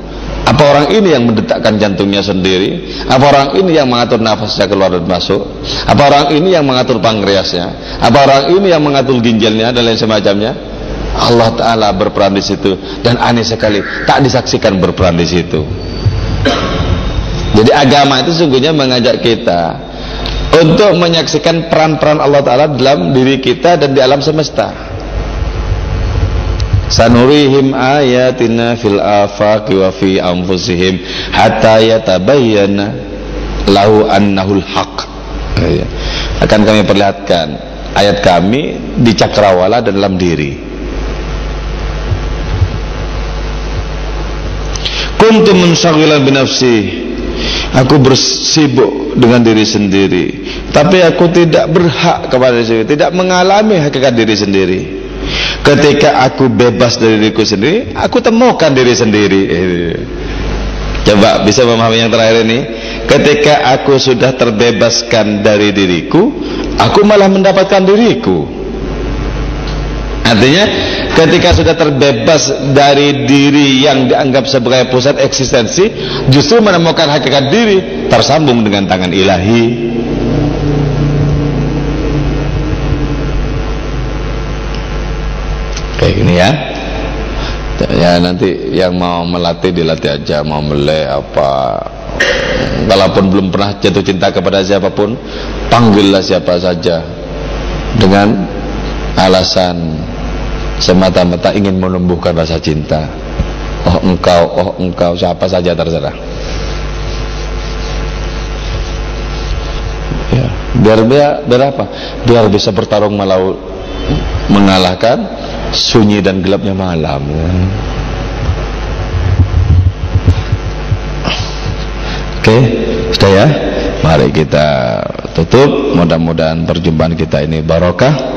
Apa orang ini yang mendetakkan jantungnya sendiri? Apa orang ini yang mengatur nafasnya keluar dan masuk? Apa orang ini yang mengatur pankreasnya? Apa orang ini yang mengatur ginjalnya dan lain semacamnya? Allah Ta'ala berperan di situ. Dan aneh sekali, tak disaksikan berperan di situ. Jadi agama itu sesungguhnya mengajak kita untuk menyaksikan peran-peran Allah Ta'ala dalam diri kita dan di alam semesta. Sanurihim ayatina fil afaqi wa fi anfusihim hatta yatabayyana lahu annahul haq. Akan kami perlihatkan ayat kami di cakrawala dan dalam diri. Kuntu munsaghilan binafsi. Aku bersibuk dengan diri sendiri, tapi aku tidak berhak kepada diri sendiri, tidak mengalami hakikat diri sendiri. Ketika aku bebas dari diriku sendiri, aku temukan diri sendiri. Coba bisa memahami yang terakhir ini. Ketika aku sudah terbebaskan dari diriku, aku malah mendapatkan diriku. Artinya ketika sudah terbebas dari diri yang dianggap sebagai pusat eksistensi, justru menemukan hakikat diri, tersambung dengan tangan ilahi. Kayak gini ya. Ya nanti yang mau melatih dilatih aja, mau melek apa. Kalaupun belum pernah jatuh cinta kepada siapapun, panggillah siapa saja dengan alasan semata-mata ingin menumbuhkan rasa cinta. Oh engkau, siapa saja terserah. Ya, biar apa? Biar bisa bertarung melawan, mengalahkan sunyi dan gelapnya malam. Oke, sudah ya. Mari kita tutup. Mudah-mudahan perjumpaan kita ini barokah.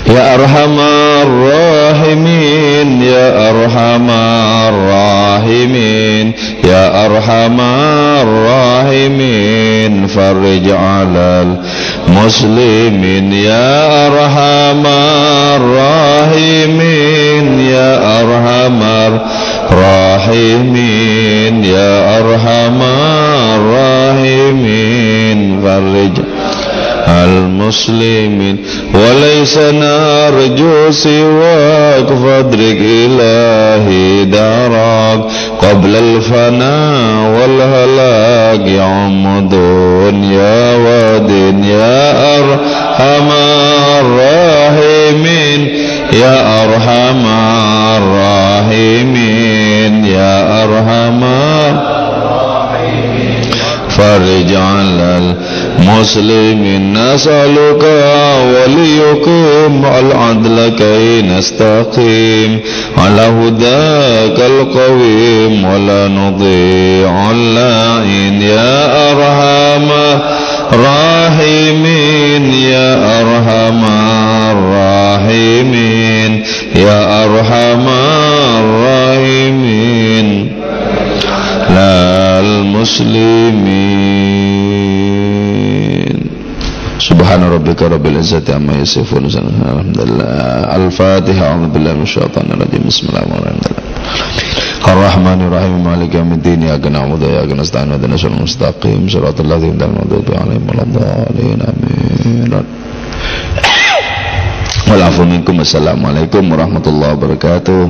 Ya Arhamar Rahimin, Ya Arhamar Rahimin, Ya Arhamar Rahimin, farij 'alal muslimin. Ya Arhamar Rahimin, Ya Arhamar Rahimin, Ya Arhamar Rahimin, farij المسلمين وليس نرجو سواك فادرك إلهي دارك قبل الفناء والهلاك عمد يا ود يا أرحم الراحمين يا أرحم الراحمين يا أرحم فرج على المسلمين نسألك وليقيم العدل كي نستقيم على هداك القويم ولا نضيع اللعين يا أرحم الراحمين يا أرحم الراحمين يا أرحم الراحمين لا المسلمين Subhana rabbika rabbil izzati amma yasifun. Alhamdulillah. Al-Fatihah. A'udzu billahi minasyaitonir rajim. Bismillahirrahmanirrahim. Ar-Rahmanir-Rahim. Maliki yaumiddin. Iyyaka na'budu wa iyyaka nasta'in. Ihdinas siratal mustaqim. Shiratal ladzina an'amta 'alaihim waladdallin. Amin. Wal 'afwu minkum. Assalamualaikum warahmatullahi wabarakatuh.